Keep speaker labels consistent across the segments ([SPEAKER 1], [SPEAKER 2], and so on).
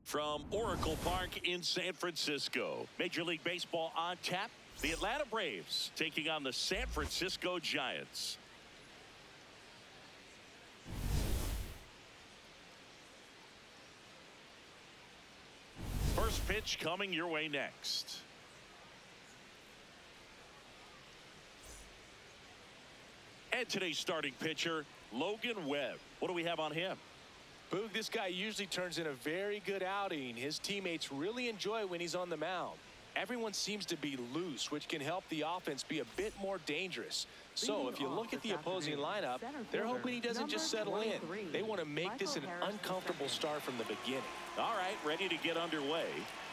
[SPEAKER 1] From Oracle Park in San Francisco. Major League Baseball on tap. The Atlanta Braves taking on the San Francisco Giants. First pitch coming your way next. And today's starting pitcher, Logan Webb. What do we have on him?
[SPEAKER 2] Boog, this guy usually turns in a very good outing. His teammates really enjoy when he's on the mound. Everyone seems to be loose, which can help the offense be a bit more dangerous. So if you look at the opposing lineup, they're hoping he doesn't just settle in. They want to make this an uncomfortable start from the beginning.
[SPEAKER 1] All right, ready to get underway.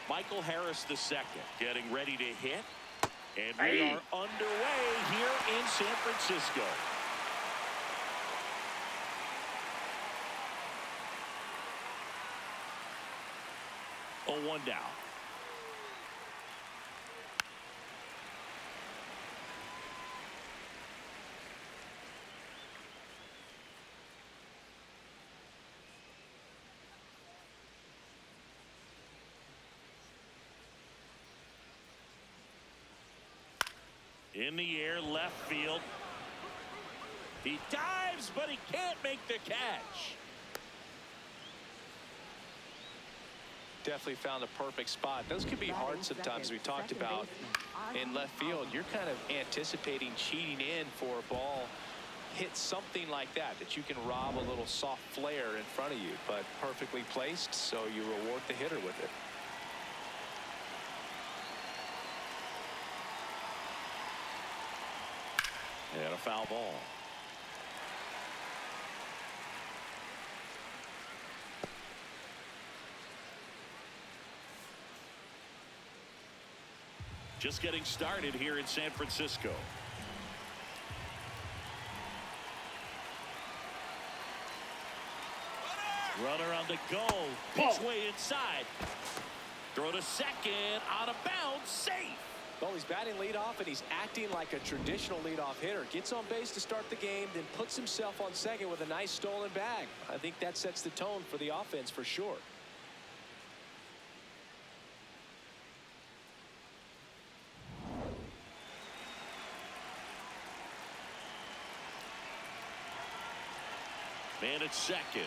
[SPEAKER 1] Michael Harris II getting ready to hit. And we are underway here in San Francisco. Oh, 1 down. In the air, left field. He dives, but he can't make the catch.
[SPEAKER 2] Definitely found a perfect spot. Those can be hard sometimes. We talked about in left field. You're kind of anticipating cheating in for a ball. Hit something like that you can rob a little soft flare in front of you, but perfectly placed, so you reward the hitter with it.
[SPEAKER 1] And a foul ball. Just getting started here in San Francisco. Runner on the go. Pitch way inside. Throw to second. Out of bounds. Safe.
[SPEAKER 2] Well, he's batting leadoff, and he's acting like a traditional leadoff hitter. Gets on base to start the game, then puts himself on second with a nice stolen bag. I think that sets the tone for the offense for sure.
[SPEAKER 1] Man at second.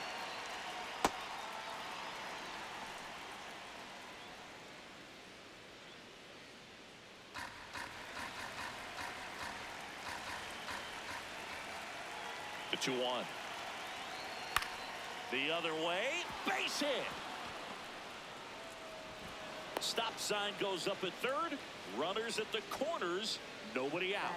[SPEAKER 1] The 2-1. The other way. Base hit. Stop sign goes up at third. Runners at the corners. Nobody out.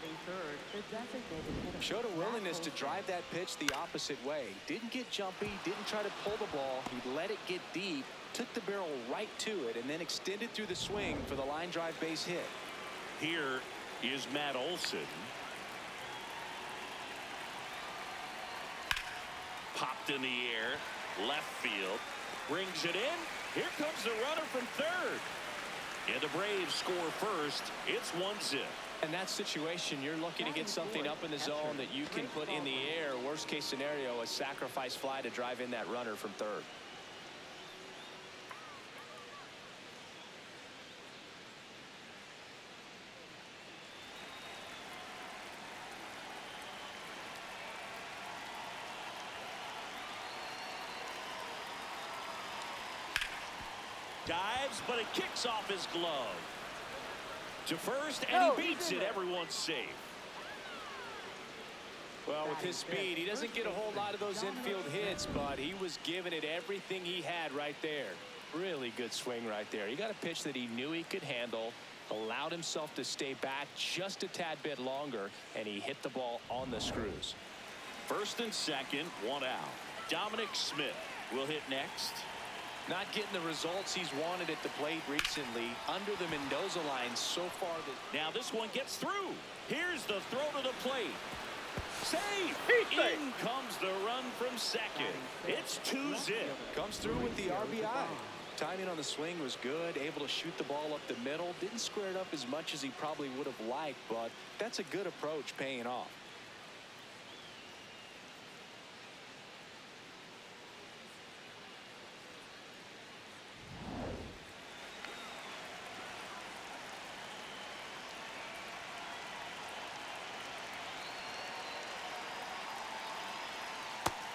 [SPEAKER 2] Showed a willingness to drive that pitch the opposite way. Didn't get jumpy, didn't try to pull the ball. He let it get deep, took the barrel right to it, and then extended through the swing for the line drive base hit.
[SPEAKER 1] Here is Matt Olson. Popped in the air, left field, brings it in. Here comes the runner from third. And the Braves score first. It's 1-0.
[SPEAKER 2] In that situation, you're looking to get something up in the zone that you can put in the air. Worst case scenario, a sacrifice fly to drive in that runner from third.
[SPEAKER 1] Dives, but it kicks off his glove. To first, and he beats it. Everyone's safe.
[SPEAKER 2] Well, with his speed, he doesn't get a whole lot of those infield hits, but he was giving it everything he had right there. Really good swing right there. He got a pitch that he knew he could handle, allowed himself to stay back just a tad bit longer, and he hit the ball on the screws.
[SPEAKER 1] First and second, 1 out. Dominic Smith will hit next.
[SPEAKER 2] Not getting the results he's wanted at the plate recently. Under the Mendoza line so far.
[SPEAKER 1] Now this one gets through. Here's the throw to the plate. Safe. In comes the run from second. It's 2-0.
[SPEAKER 2] Comes through with the RBI. Timing on the swing was good. Able to shoot the ball up the middle. Didn't square it up as much as he probably would have liked, but that's a good approach paying off.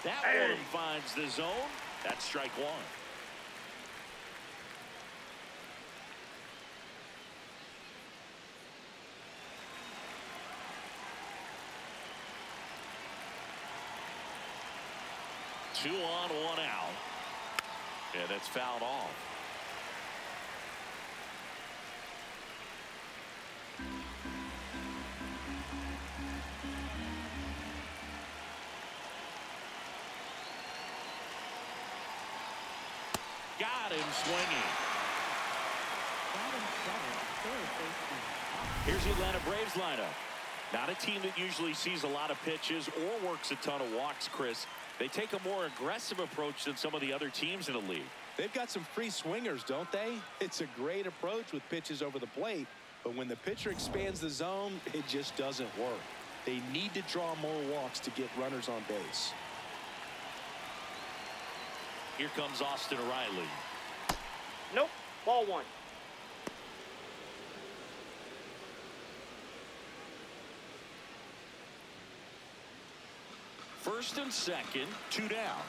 [SPEAKER 1] That one finds the zone. That's strike one. Two on, one out. And it's fouled off. Got him swinging. Here's the Atlanta Braves lineup. Not a team that usually sees a lot of pitches or works a ton of walks, Chris. They take a more aggressive approach than some of the other teams in the league.
[SPEAKER 2] They've got some free swingers, don't they? It's a great approach with pitches over the plate, but when the pitcher expands the zone, it just doesn't work. They need to draw more walks to get runners on base.
[SPEAKER 1] Here comes Austin Riley.
[SPEAKER 3] Nope. Ball one.
[SPEAKER 1] First and second, two down.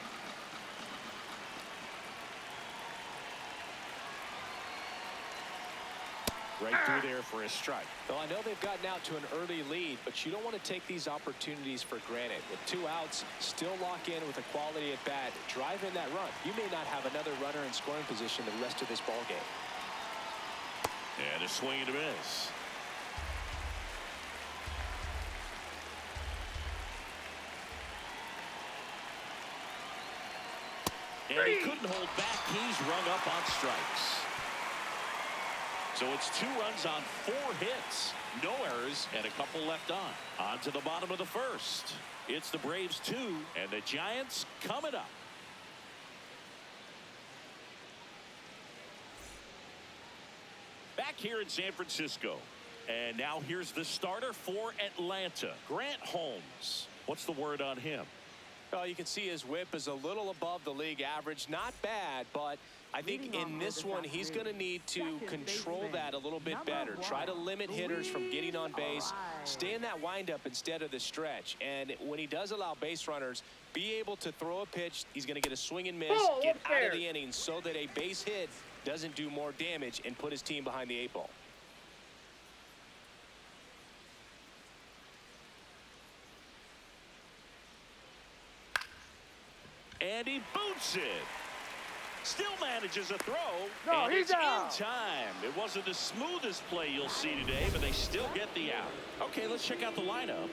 [SPEAKER 1] Right through there for a strike.
[SPEAKER 2] Well, I know they've gotten out to an early lead, but you don't want to take these opportunities for granted. With two outs, still lock in with a quality at bat, drive in that run. You may not have another runner in scoring position the rest of this ball game.
[SPEAKER 1] And a swing and a miss. And he couldn't hold back. He's rung up on strikes. So it's 2 runs on 4 hits. No errors and a couple left on. On to the bottom of the first. It's the Braves 2 and the Giants coming up. Back here in San Francisco. And now here's the starter for Atlanta, Grant Holmes. What's the word on him?
[SPEAKER 2] Well, you can see his whip is a little above the league average. Not bad, but I think in this one, he's going to need to control that a little bit better. Try to limit hitters from getting on base. Stay in that windup instead of the stretch. And when he does allow base runners, be able to throw a pitch. He's going to get a swing and miss, get out of the inning so that a base hit doesn't do more damage and put his team behind the 8 ball.
[SPEAKER 1] And he boots it. Still manages a throw.
[SPEAKER 3] No,
[SPEAKER 1] and
[SPEAKER 3] he's
[SPEAKER 1] it's
[SPEAKER 3] out.
[SPEAKER 1] in time. It wasn't the smoothest play you'll see today, but they still get the out. Okay, let's check out the lineup.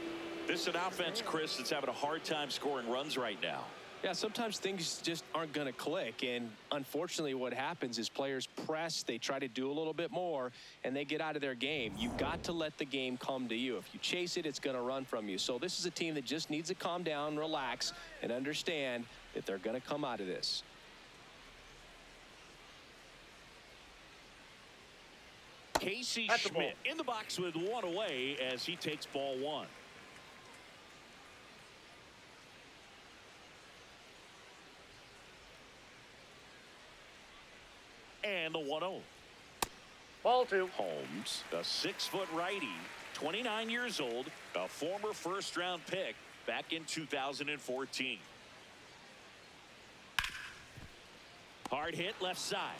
[SPEAKER 1] This is an offense, Chris, that's having a hard time scoring runs right now.
[SPEAKER 2] Yeah, sometimes things just aren't going to click, and unfortunately what happens is players press, they try to do a little bit more, and they get out of their game. You've got to let the game come to you. If you chase it, it's going to run from you. So this is a team that just needs to calm down, relax, and understand that they're going to come out of this.
[SPEAKER 1] Casey Schmidt in the box with 1 away as he takes ball 1. And the 1-0.
[SPEAKER 3] Ball 2.
[SPEAKER 1] Holmes, a 6-foot righty, 29 years old, a former first-round pick back in 2014. Hard hit left side.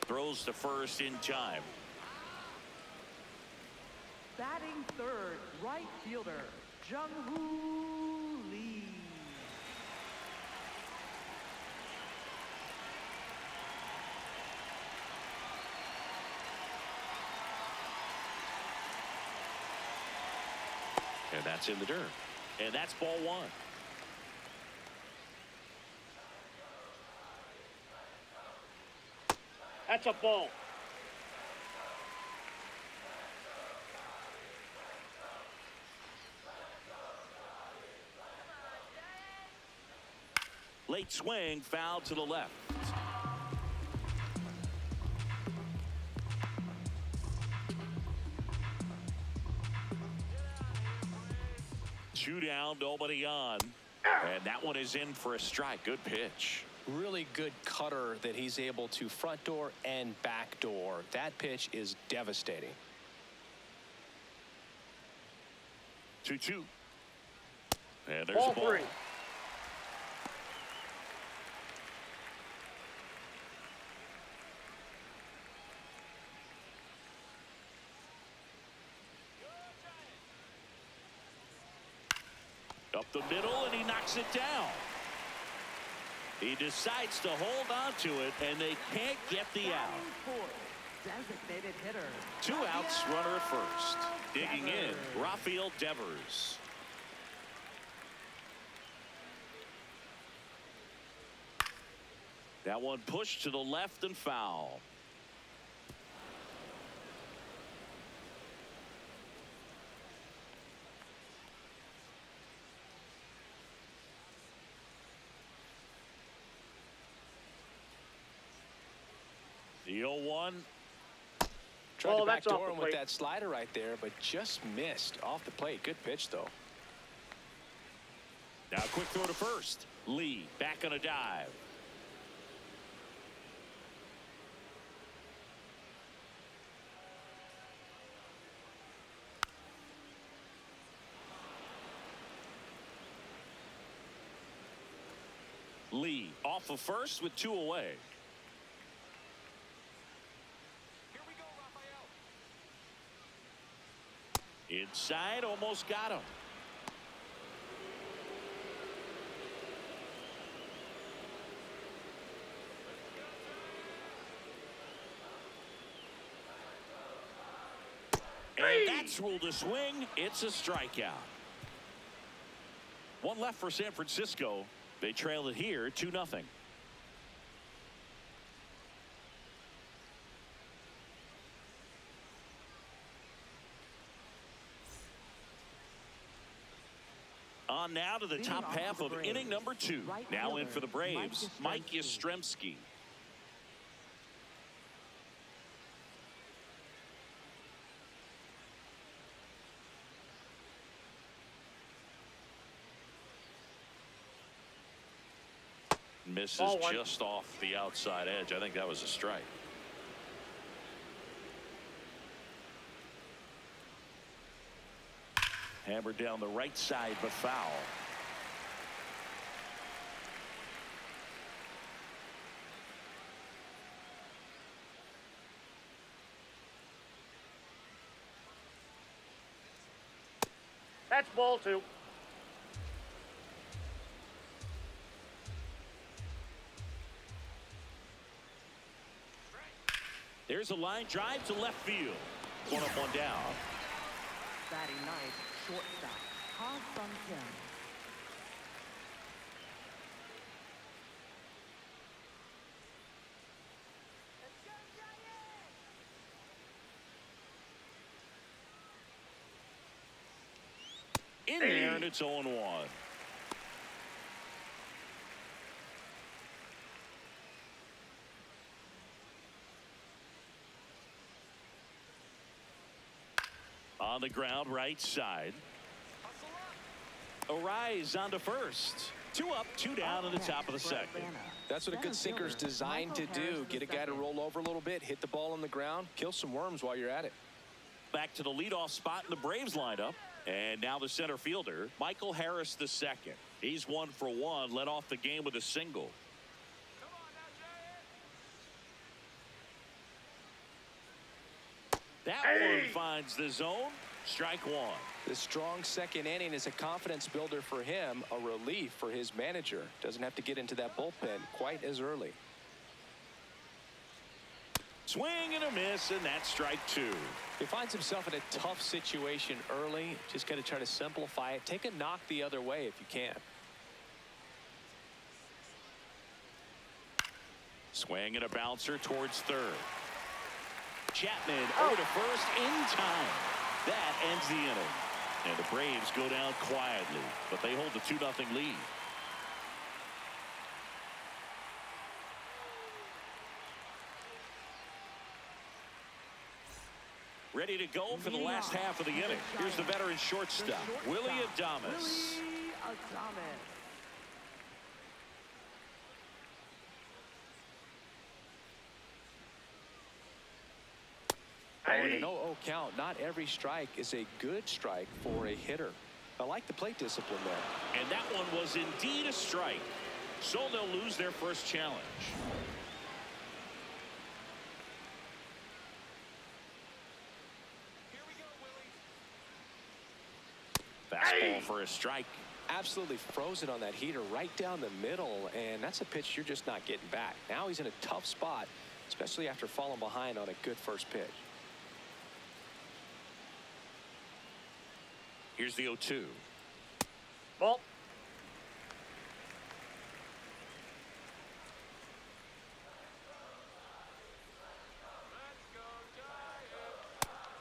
[SPEAKER 1] Throws to first in time.
[SPEAKER 4] Batting third, right fielder, Jung-Hoo Lee.
[SPEAKER 1] And that's in the dirt. And that's ball 1.
[SPEAKER 3] That's a ball.
[SPEAKER 1] Late swing, foul to the left. Two down, nobody on. And that one is in for a strike. Good pitch.
[SPEAKER 2] Really good cutter that he's able to front door and back door. That pitch is devastating.
[SPEAKER 1] 2-2. And there's
[SPEAKER 3] Ball
[SPEAKER 1] a ball.
[SPEAKER 3] 3.
[SPEAKER 1] Up the middle, and he knocks it down. He decides to hold on to it, and they can't get the out.
[SPEAKER 4] Designated hitter.
[SPEAKER 1] 2 outs, runner at first. Digging in, Rafael Devers. That one pushed to the left and foul. The 0-1.
[SPEAKER 2] Tried to
[SPEAKER 3] that's off
[SPEAKER 2] backdoor
[SPEAKER 3] the
[SPEAKER 2] him with
[SPEAKER 3] plate.
[SPEAKER 2] that slider right there, but just missed off the plate. Good pitch, though.
[SPEAKER 1] Now a quick throw to first. Lee back on a dive. Lee off of first with 2 away. Inside, almost got him. And that's ruled a swing. It's a strikeout. 1 left for San Francisco. They trail it here 2-0. On now to the top half of inning number 2. Now in for the Braves, Mike Yastrzemski. Misses just off the outside edge. I think that was a strike. Hammered down the right side, but foul.
[SPEAKER 3] That's ball 2.
[SPEAKER 1] There's a line drive to left field. 1 up, 1 down.
[SPEAKER 4] Batting ninth, shortstop, Ha-Sung Kim.
[SPEAKER 1] In there, and it's 0-1. On the ground, right side. Arise on to first. 2 up, 2 down in the top of the second.
[SPEAKER 2] That's what a good sinker's designed to do. Get a guy to roll over a little bit, hit the ball on the ground, kill some worms while you're at it.
[SPEAKER 1] Back to the leadoff spot in the Braves lineup. And now the center fielder, Michael Harris II. He's 1 for 1, led off the game with a single. That one finds the zone. Strike 1.
[SPEAKER 2] The strong second inning is a confidence builder for him, a relief for his manager. Doesn't have to get into that bullpen quite as early.
[SPEAKER 1] Swing and a miss, and that's strike 2.
[SPEAKER 2] He finds himself in a tough situation early. Just got to try to simplify it. Take a knock the other way if you can.
[SPEAKER 1] Swing and a bouncer towards third. Chapman over to first in time. That ends the inning. And the Braves go down quietly, but they hold the 2-0 lead. Ready to go for the last half of the inning. Here's the veteran shortstop, Willie Adames.
[SPEAKER 2] In an 0-0 count, not every strike is a good strike for a hitter. I like the plate discipline there.
[SPEAKER 1] And that one was indeed a strike. So they'll lose their first challenge. Fastball for a strike.
[SPEAKER 2] Absolutely frozen on that heater right down the middle, and that's a pitch you're just not getting back. Now he's in a tough spot, especially after falling behind on a good first pitch.
[SPEAKER 1] Here's the 0-2.
[SPEAKER 3] Ball.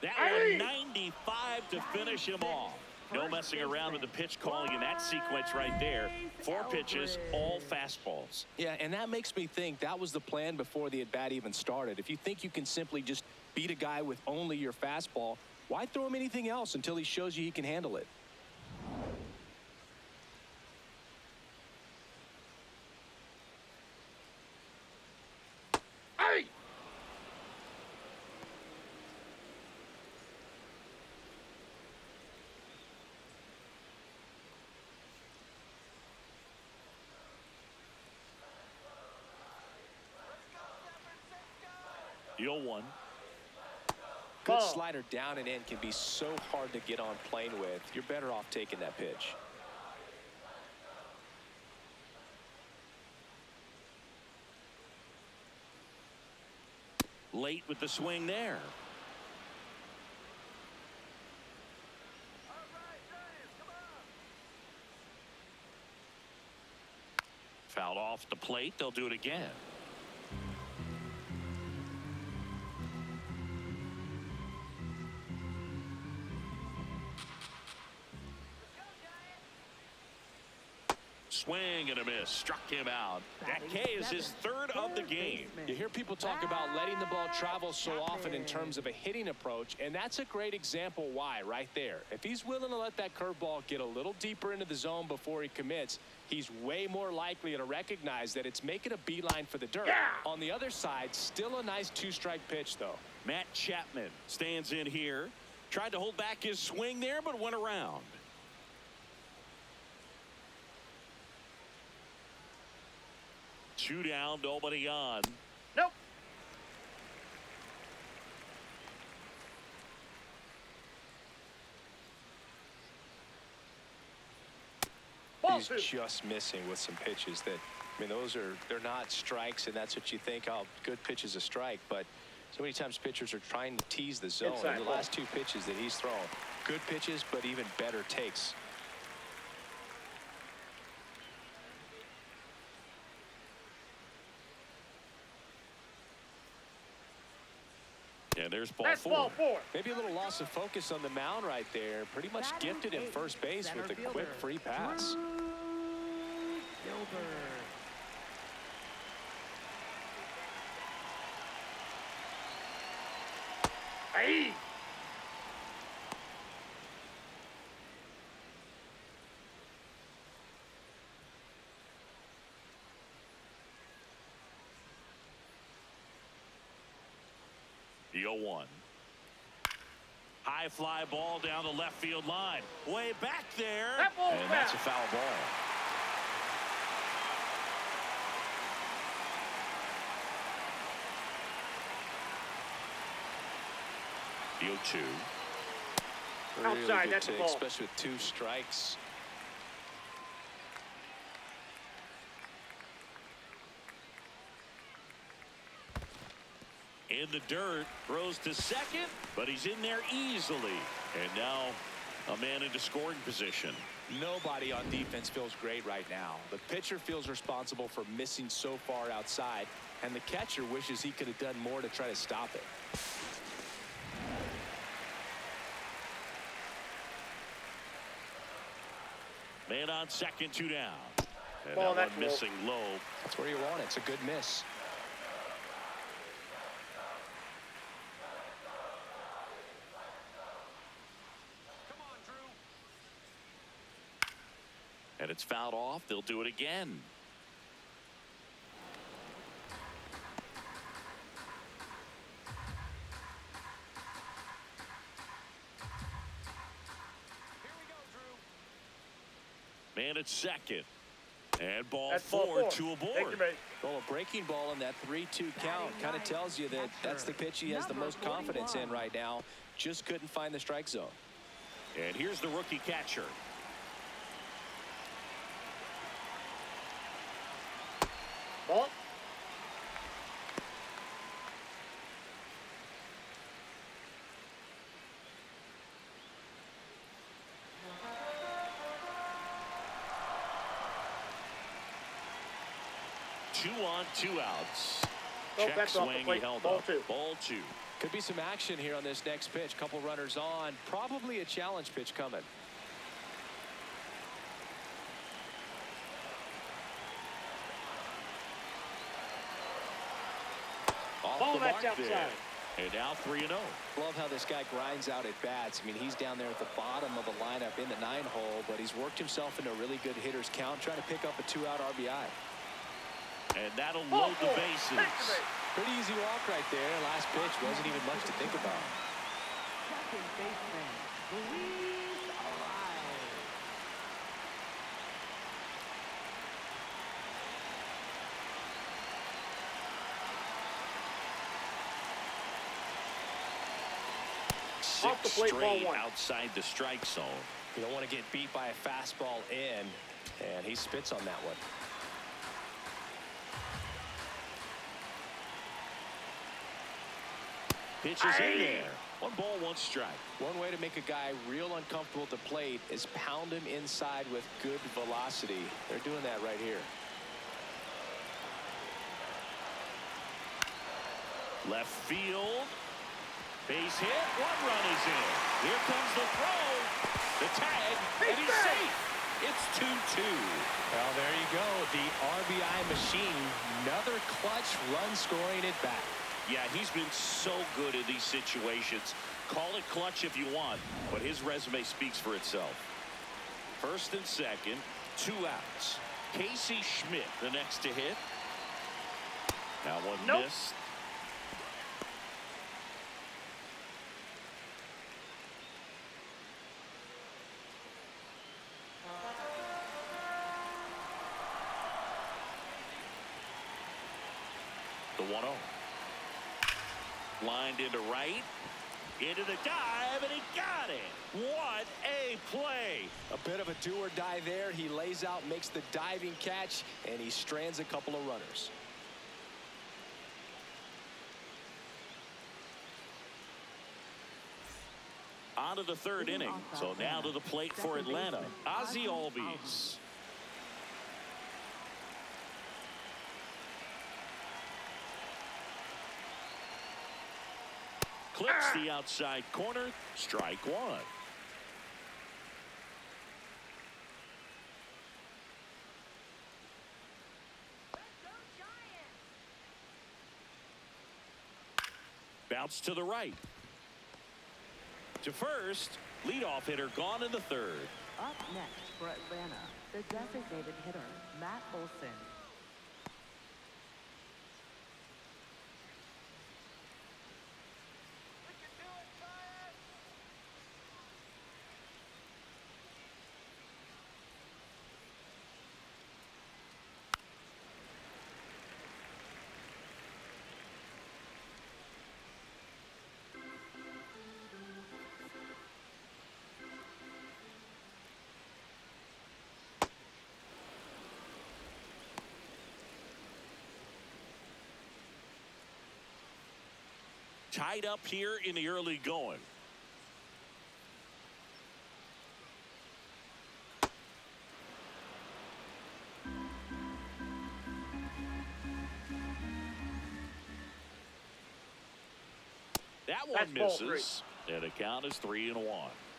[SPEAKER 1] That one 95 to finish him off. No messing around with the pitch calling in that sequence right there. 4 pitches, all fastballs.
[SPEAKER 2] Yeah, and that makes me think that was the plan before the at-bat even started. If you think you can simply just beat a guy with only your fastball, why throw him anything else until he shows you he can handle it?
[SPEAKER 3] Hey!
[SPEAKER 1] The 0-1.
[SPEAKER 2] Good
[SPEAKER 3] Ball.
[SPEAKER 2] slider down and in can be so hard to get on plane with. You're better off taking that pitch.
[SPEAKER 1] Late with the swing there. Fouled off the plate. They'll do it again. Swing and a miss. Struck him out. That K is his 3rd of the game.
[SPEAKER 2] You hear people talk about letting the ball travel so often in terms of a hitting approach, and that's a great example why right there. If he's willing to let that curveball get a little deeper into the zone before he commits, he's way more likely to recognize that it's making a beeline for the dirt.
[SPEAKER 3] Yeah!
[SPEAKER 2] On the other side, still a nice 2-strike pitch, though.
[SPEAKER 1] Matt Chapman stands in here. Tried to hold back his swing there, but went around. Two down, nobody on.
[SPEAKER 3] Nope. Ball
[SPEAKER 2] He's
[SPEAKER 3] 2.
[SPEAKER 2] just missing with some pitches that, I mean, they're not strikes, and that's what you think, oh, good pitch is a strike, but so many times pitchers are trying to tease the zone.
[SPEAKER 3] Inside
[SPEAKER 2] And the
[SPEAKER 3] ball.
[SPEAKER 2] last 2 pitches that he's thrown, good pitches, but even better takes.
[SPEAKER 1] And there's ball
[SPEAKER 3] That's
[SPEAKER 1] 4.
[SPEAKER 3] ball 4.
[SPEAKER 2] Maybe a little loss of focus on the mound right there. Pretty much gifted in first base with a quick free pass.
[SPEAKER 4] Gilbert.
[SPEAKER 3] Hey!
[SPEAKER 1] The 0-1. High fly ball down the left field line. Way back there.
[SPEAKER 3] That ball's
[SPEAKER 1] And that's a
[SPEAKER 3] foul.
[SPEAKER 1] foul ball. The 0-2.
[SPEAKER 2] Really
[SPEAKER 3] Outside,
[SPEAKER 2] good
[SPEAKER 3] that's a
[SPEAKER 2] take,
[SPEAKER 3] ball.
[SPEAKER 2] especially with 2 strikes.
[SPEAKER 1] In the dirt, throws to second, but he's in there easily. And now a man into scoring position.
[SPEAKER 2] Nobody on defense feels great right now. The pitcher feels responsible for missing so far outside, and the catcher wishes he could have done more to try to stop it.
[SPEAKER 1] Man on second, 2 down. And
[SPEAKER 3] Ball,
[SPEAKER 1] that
[SPEAKER 3] that's
[SPEAKER 1] one
[SPEAKER 3] low.
[SPEAKER 1] missing low.
[SPEAKER 2] That's where you want it. It's a good miss.
[SPEAKER 1] And it's fouled off. They'll do it again. Man at second. And ball
[SPEAKER 3] That's
[SPEAKER 1] 4,
[SPEAKER 3] ball 4.
[SPEAKER 1] 2 aboard.
[SPEAKER 3] Thank you, mate.
[SPEAKER 2] Well, a breaking ball in that 3-2 count kind of tells you that that's the pitch he has the most confidence in right now. Just couldn't find the strike zone.
[SPEAKER 1] And here's the rookie catcher.
[SPEAKER 3] Ball.
[SPEAKER 1] Two on, two outs.
[SPEAKER 3] Oh,
[SPEAKER 1] Check
[SPEAKER 3] that's off the
[SPEAKER 1] swing, he
[SPEAKER 3] plate.
[SPEAKER 1] held
[SPEAKER 3] Ball
[SPEAKER 1] up.
[SPEAKER 3] two.
[SPEAKER 1] Ball two.
[SPEAKER 2] Could be some action here on this next pitch. Couple runners on. Probably a challenge pitch coming.
[SPEAKER 1] Off
[SPEAKER 3] Ball,
[SPEAKER 1] the
[SPEAKER 3] that's
[SPEAKER 1] mark there.
[SPEAKER 3] outside.
[SPEAKER 1] And now 3-0.
[SPEAKER 2] Love how this guy grinds out at bats. I mean, he's down there at the bottom of the lineup in the 9-hole, but he's worked himself into a really good hitter's count, trying to pick up a 2-out RBI.
[SPEAKER 1] And that'll
[SPEAKER 3] Ball
[SPEAKER 1] load the
[SPEAKER 3] four.
[SPEAKER 1] bases.
[SPEAKER 3] Take the base.
[SPEAKER 2] Pretty easy walk right there. Last pitch wasn't even much to think about.
[SPEAKER 4] Second baseman, Luis arrives.
[SPEAKER 3] Off the
[SPEAKER 1] Six
[SPEAKER 3] plate, ball
[SPEAKER 1] straight
[SPEAKER 3] one.
[SPEAKER 1] outside the strike zone.
[SPEAKER 2] You don't want to get beat by a fastball in, and he spits on that one.
[SPEAKER 1] Pitches in there. 1 ball, 1 strike.
[SPEAKER 2] One way to make a guy real uncomfortable at the plate is pound him inside with good velocity. They're doing that right here.
[SPEAKER 1] Left field. Base hit. 1 run is in. Here comes the throw. The tag. And he's safe. It's 2-2.
[SPEAKER 2] Well, there you go. The RBI machine. Another clutch run scoring at bat.
[SPEAKER 1] Yeah, he's been so good in these situations. Call it clutch if you want, but his resume speaks for itself. First and second, 2 outs. Casey Schmidt, the next to hit. That one
[SPEAKER 3] Nope.
[SPEAKER 1] missed. The 1-0. Lined into right. Into the dive, and he got it. What a play.
[SPEAKER 2] A bit of a do or die there. He lays out, makes the diving catch, and he strands a couple of runners.
[SPEAKER 1] On to the 3rd inning. So now to the plate for Atlanta. Ozzie Albies. Clips the outside corner. Strike 1. Bounce to the right. To first. Leadoff hitter gone in the 3rd.
[SPEAKER 4] Up next for Atlanta, the designated hitter, Matt Olson.
[SPEAKER 1] Tied up here in the early going. That one
[SPEAKER 3] That's ball
[SPEAKER 1] misses. And the count is 3-1.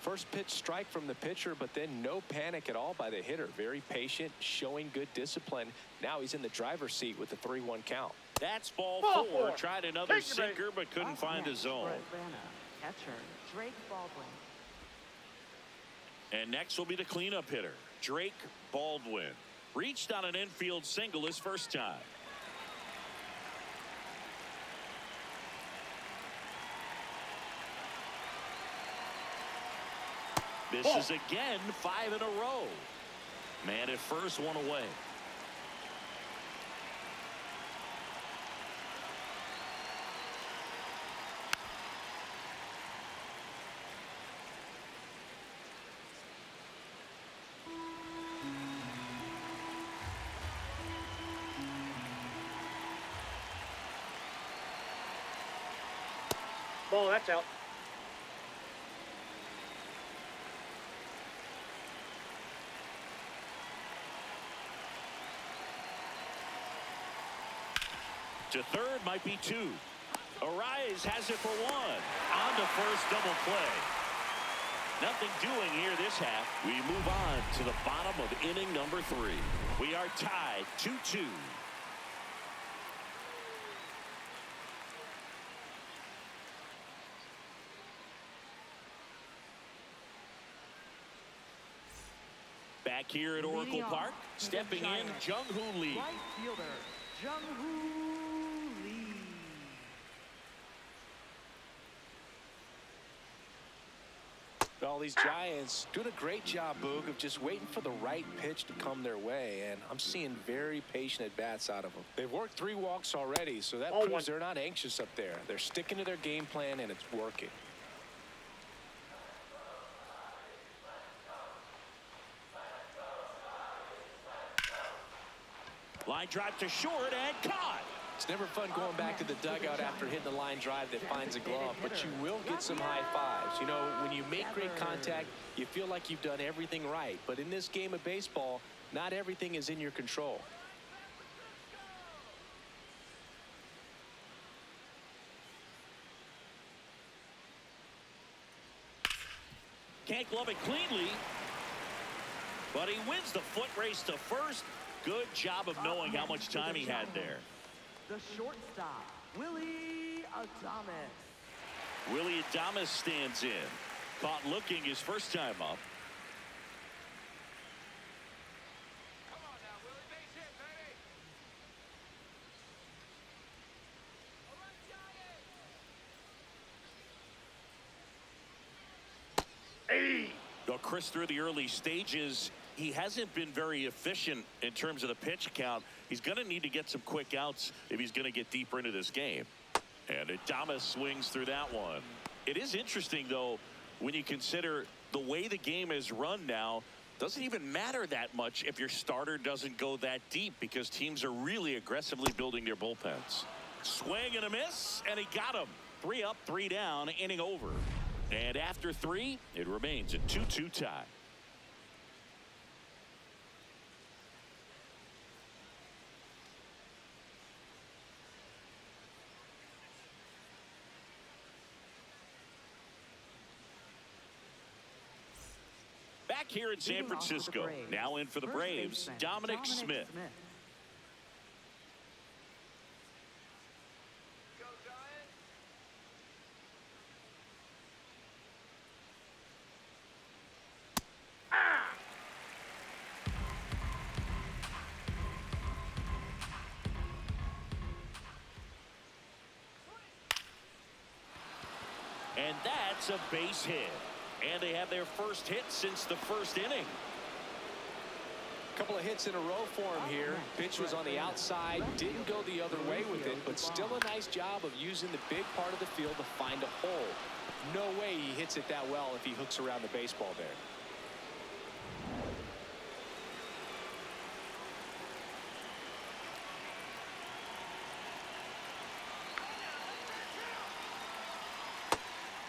[SPEAKER 2] First pitch strike from the pitcher, but then no panic at all by the hitter. Very patient, showing good discipline. Now he's in the driver's seat with the 3-1 count.
[SPEAKER 1] That's ball
[SPEAKER 3] Ball
[SPEAKER 1] 4.
[SPEAKER 3] four.
[SPEAKER 1] Tried another
[SPEAKER 3] Take your
[SPEAKER 1] sinker, but couldn't
[SPEAKER 4] Up
[SPEAKER 1] find a
[SPEAKER 4] next
[SPEAKER 1] zone.
[SPEAKER 4] for Atlanta, catcher, Drake Baldwin.
[SPEAKER 1] And next will be the cleanup hitter, Drake Baldwin. Reached on an infield single his first time. Misses again, 5 in a row. Man at first, 1 away.
[SPEAKER 3] ball. That's out.
[SPEAKER 1] To third might be 2. Arias has it for 1. On to first, double play. Nothing doing here this half. We move on to the bottom of inning number 3. We are tied 2-2. Back here at Oracle Park, stepping in, Jung-Hoo Lee.
[SPEAKER 4] Right fielder, Jung-Hoo Lee.
[SPEAKER 2] Well, these Giants doing a great job, Boog, of just waiting for the right pitch to come their way, and I'm seeing very patient at-bats out of them. They've worked 3 walks already, so that proves they're not anxious up there. They're sticking to their game plan, and it's working.
[SPEAKER 1] Line drive to short and caught.
[SPEAKER 2] It's never fun going back to the dugout after hitting the line drive that finds a glove, but you will get some high fives. You know, when you make great contact, you feel like you've done everything right. But in this game of baseball, not everything is in your control.
[SPEAKER 1] Can't glove it cleanly, but he wins the foot race to first. Good job of knowing how much time he had there.
[SPEAKER 4] The shortstop, Willie Adames.
[SPEAKER 1] Willie Adames stands in. Caught looking his first time up.
[SPEAKER 3] Come on now, Willie. Base hit, baby.
[SPEAKER 1] Well, Chris, through the early stages, he hasn't been very efficient in terms of the pitch count. He's going to need to get some quick outs if he's going to get deeper into this game. And Adames swings through that one. It is interesting, though, when you consider the way the game is run now. Doesn't even matter that much if your starter doesn't go that deep, because teams are really aggressively building their bullpens. Swing and a miss, and he got him. 3 up, 3 down, inning over. And after 3, it remains a 2-2 tie. Back here in San Francisco, now in for the Braves, Dominic Smith.
[SPEAKER 3] Go, Giants.
[SPEAKER 1] And that's a base hit. And they have their first hit since the first inning.
[SPEAKER 2] Couple of hits in a row for him here. Pitch was on the outside, didn't go the other way with it, but still a nice job of using the big part of the field to find a hole. No way he hits it that well if he hooks around the baseball there.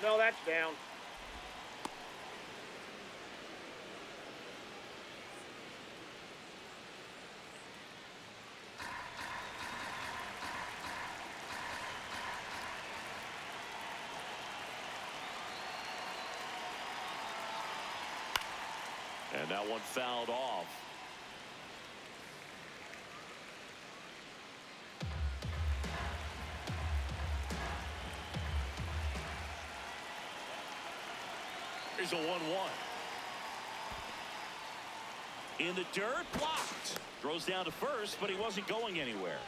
[SPEAKER 3] No, that's down.
[SPEAKER 1] And that one fouled off. Here's a 1-1. In the dirt, blocked. Throws down to first, but he wasn't going anywhere.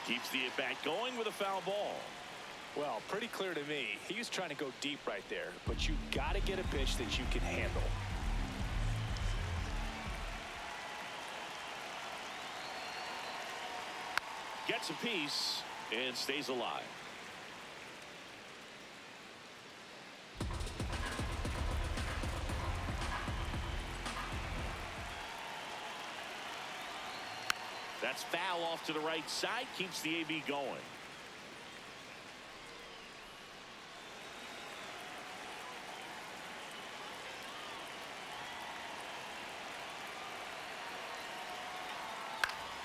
[SPEAKER 1] Keeps the at-bat going with a foul ball.
[SPEAKER 2] Well, pretty clear to me. He was trying to go deep right there, but you got to get a pitch that you can handle.
[SPEAKER 1] Gets a piece and stays alive. That's foul off to the right side. Keeps the AB going.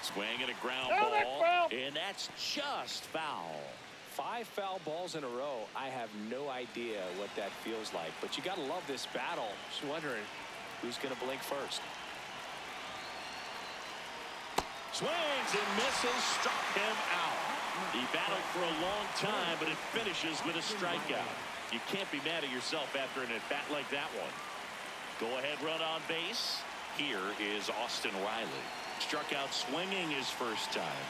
[SPEAKER 1] Swing and a ground ball. And that's just foul.
[SPEAKER 2] 5 foul balls in a row. I have no idea what that feels like. But you got to love this battle. Just wondering who's going to blink first.
[SPEAKER 1] Swings and misses, struck him out. He battled for a long time, but it finishes with a strikeout. You can't be mad at yourself after an at-bat like that one. Go-ahead run on base. Here is Austin Riley. Struck out swinging his first time.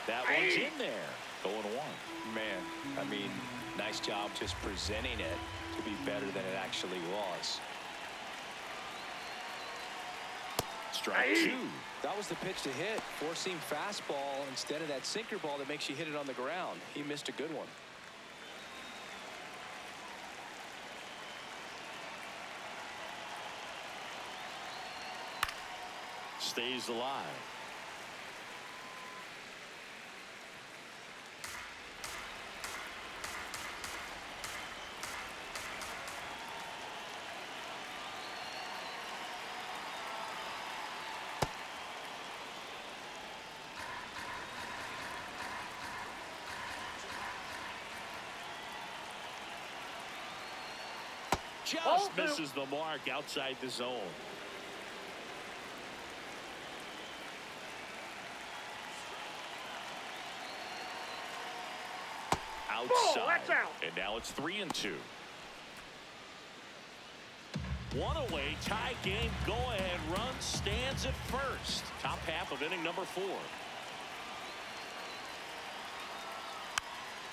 [SPEAKER 1] That one's in there. 0-1.
[SPEAKER 2] Man, I mean, nice job just presenting it to be better than it actually was.
[SPEAKER 1] Strike 2.
[SPEAKER 2] That was the pitch to hit. Four-seam fastball instead of that sinker ball that makes you hit it on the ground. He missed a good one.
[SPEAKER 1] Stays alive. Just misses the mark outside the zone. Outside. And now it's 3-2. One away, tie game, go-ahead run stands at first. Top half of inning number 4.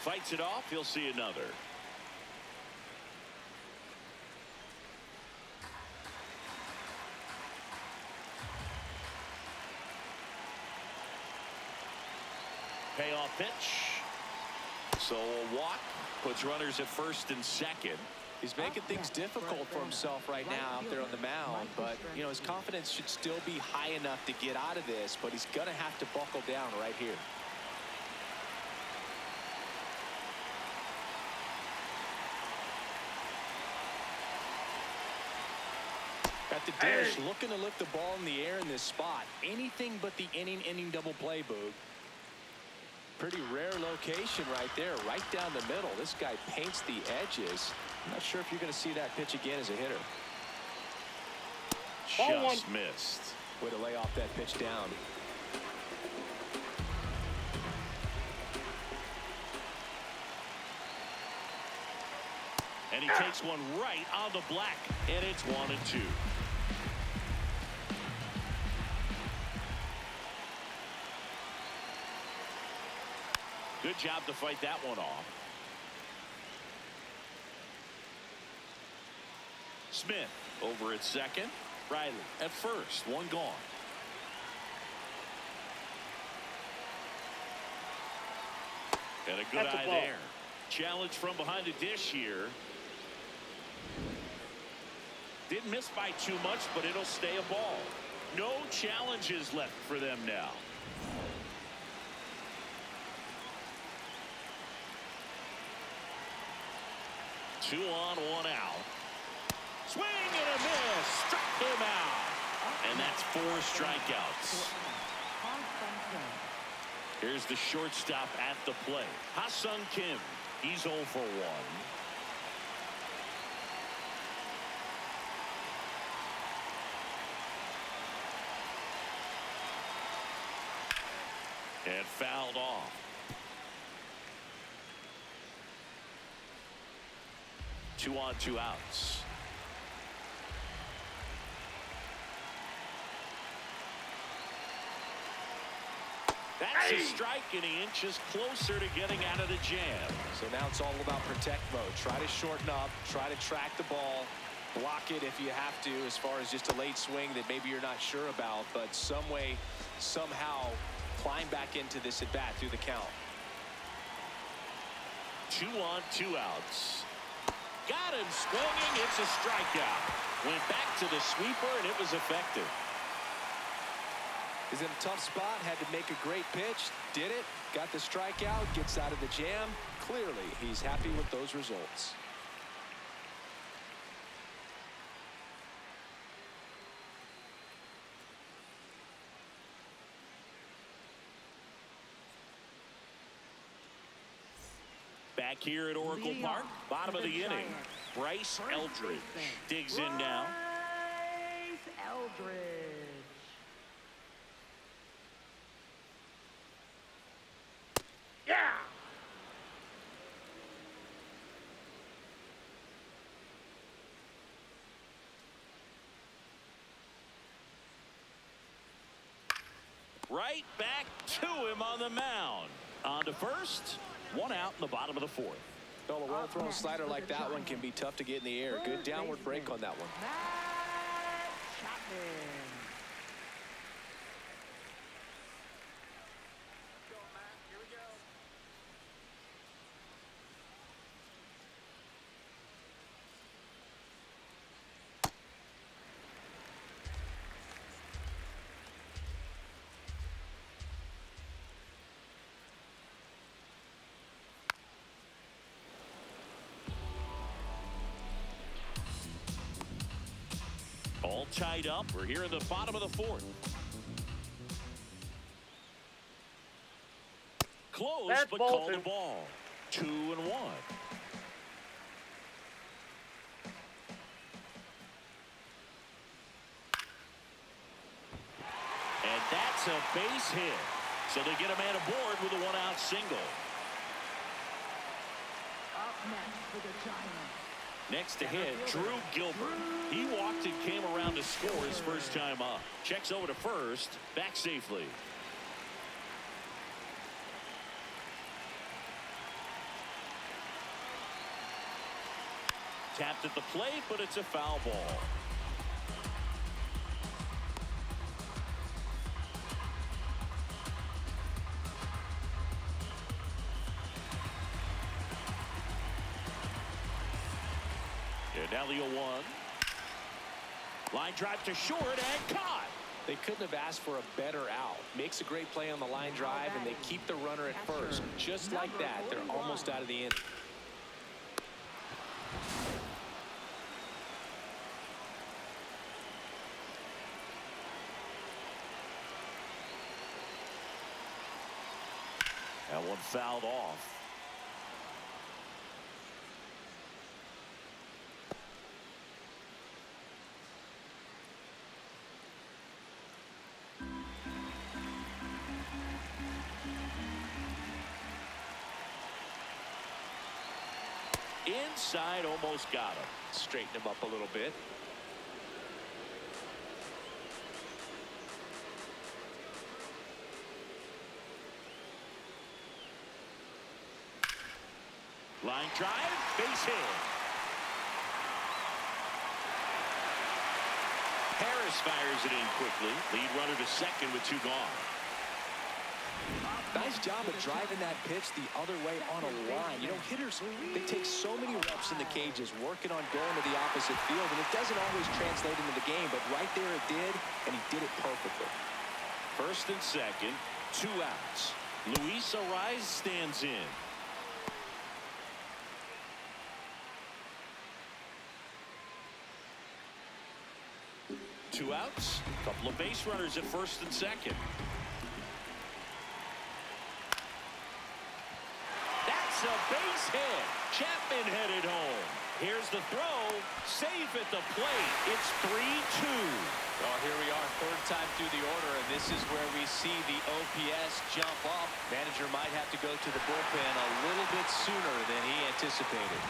[SPEAKER 1] Fights it off, he'll see another. Payoff pitch. So a walk puts runners at first and second.
[SPEAKER 2] He's making things difficult for himself right now out there on the mound, but you know his confidence should still be high enough to get out of this, but he's gonna have to buckle down right here. At the dish, looking to lift the ball in the air in this spot. Anything but the inning double play, Boog. Pretty rare location right there, right down the middle. This guy paints the edges. I'm not sure if you're going to see that pitch again as a hitter.
[SPEAKER 1] Just missed.
[SPEAKER 2] Way to lay off that pitch down.
[SPEAKER 1] And he takes one right on the black, and it's 1-2. Good job to fight that one off. Smith over at second. Riley at first. One gone. And a good eye there. Challenge from behind the dish here. Didn't miss by too much, but it'll stay a ball. No challenges left for them now. Two on, one out. Swing and a miss. Struck him out. And that's 4 strikeouts. Here's the shortstop at the plate. Ha-Sung Kim. He's 0 for 1. And fouled off. Two on, 2 outs. That's a strike, and he inches closer to getting out of the jam.
[SPEAKER 2] So now it's all about protect mode. Try to shorten up, try to track the ball, Block it if you have to, as far as just a late swing that maybe you're not sure about, but some way, somehow climb back into this at bat through the count.
[SPEAKER 1] 2 on, 2 outs. Got him swinging. It's a strikeout. Went back to the sweeper, and it was effective.
[SPEAKER 2] He's in a tough spot, had to make a great pitch, did it, got the strikeout, gets out of the jam. Clearly, he's happy with those results.
[SPEAKER 1] Back here at Oracle Park, bottom of the inning, Bryce Eldridge digs in now.
[SPEAKER 4] Bryce Eldridge.
[SPEAKER 3] Yeah!
[SPEAKER 1] Right back to him on the mound. On to first, 1 out in the bottom of the 4th.
[SPEAKER 2] Well, a well-thrown slider like that one can be tough to get in the air. Good downward break on that one.
[SPEAKER 4] Matt Chapman.
[SPEAKER 3] Let's go, Matt. Here we go.
[SPEAKER 1] All tied up. We're here in the bottom of the 4th. Close,
[SPEAKER 3] That's
[SPEAKER 1] but called
[SPEAKER 3] Bolton.
[SPEAKER 1] the ball. 2 and 1. And that's a base hit. So they get a man aboard with a 1-out single.
[SPEAKER 4] Up next for the Giants.
[SPEAKER 1] Next to hit, Drew Gilbert. He walked and came around to score his first time up. Checks over to first, back safely. Tapped at the plate, but it's a foul ball. And now the 0-1. Line drive to short and caught.
[SPEAKER 2] They couldn't have asked for a better out. Makes a great play on the line drive, and they keep the runner at first. Just like that, they're almost out of the inning.
[SPEAKER 1] That one fouled off. Inside, almost got him.
[SPEAKER 2] Straighten him up a little bit.
[SPEAKER 1] Line drive, base hit. Harris fires it in quickly. Lead runner to second with 2 gone.
[SPEAKER 2] Nice job of driving that pitch the other way on a line. You know, hitters, they take so many reps in the cages working on going to the opposite field, and it doesn't always translate into the game, but right there it did, and he did it perfectly.
[SPEAKER 1] First and second, 2 outs. Luis Ariz stands in. Two outs, couple of base runners at first and second. That's a base hit. Chapman headed home. Here's the throw, safe at the plate. It's 3-2.
[SPEAKER 2] Well, here we are, 3rd time through the order, and this is where we see the OPS jump up. Manager might have to go to the bullpen a little bit sooner than he anticipated.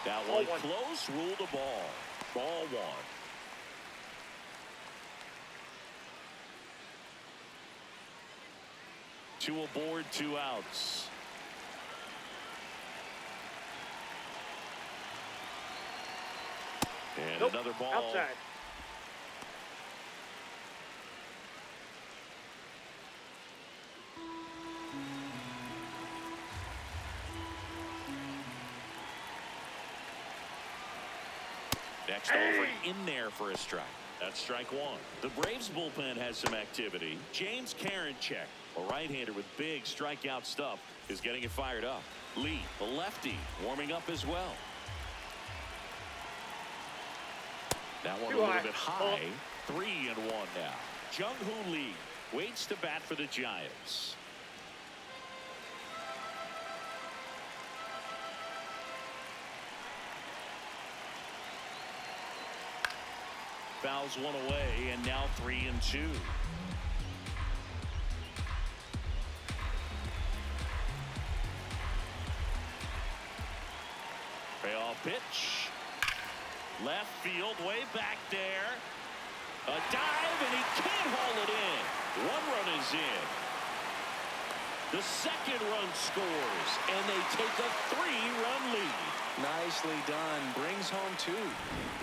[SPEAKER 1] That one close, ruled a ball. Ball 1. Two aboard, 2 outs. And another ball.
[SPEAKER 3] Outside.
[SPEAKER 1] Next over in there for a strike. That's strike 1. The Braves bullpen has some activity. James Karinchak, a right-hander with big strikeout stuff, is getting it fired up. Lee, the lefty, warming up as well. That one a little bit high. 3-1 now. Jung-Hoo Lee waits to bat for the Giants. Fouls one away, and now 3-2. Payoff pitch. Left field, way back there. A dive, and he can't haul it in. 1 run is in. The second run scores, and they take a 3-run lead.
[SPEAKER 2] Nicely done. Brings home 2.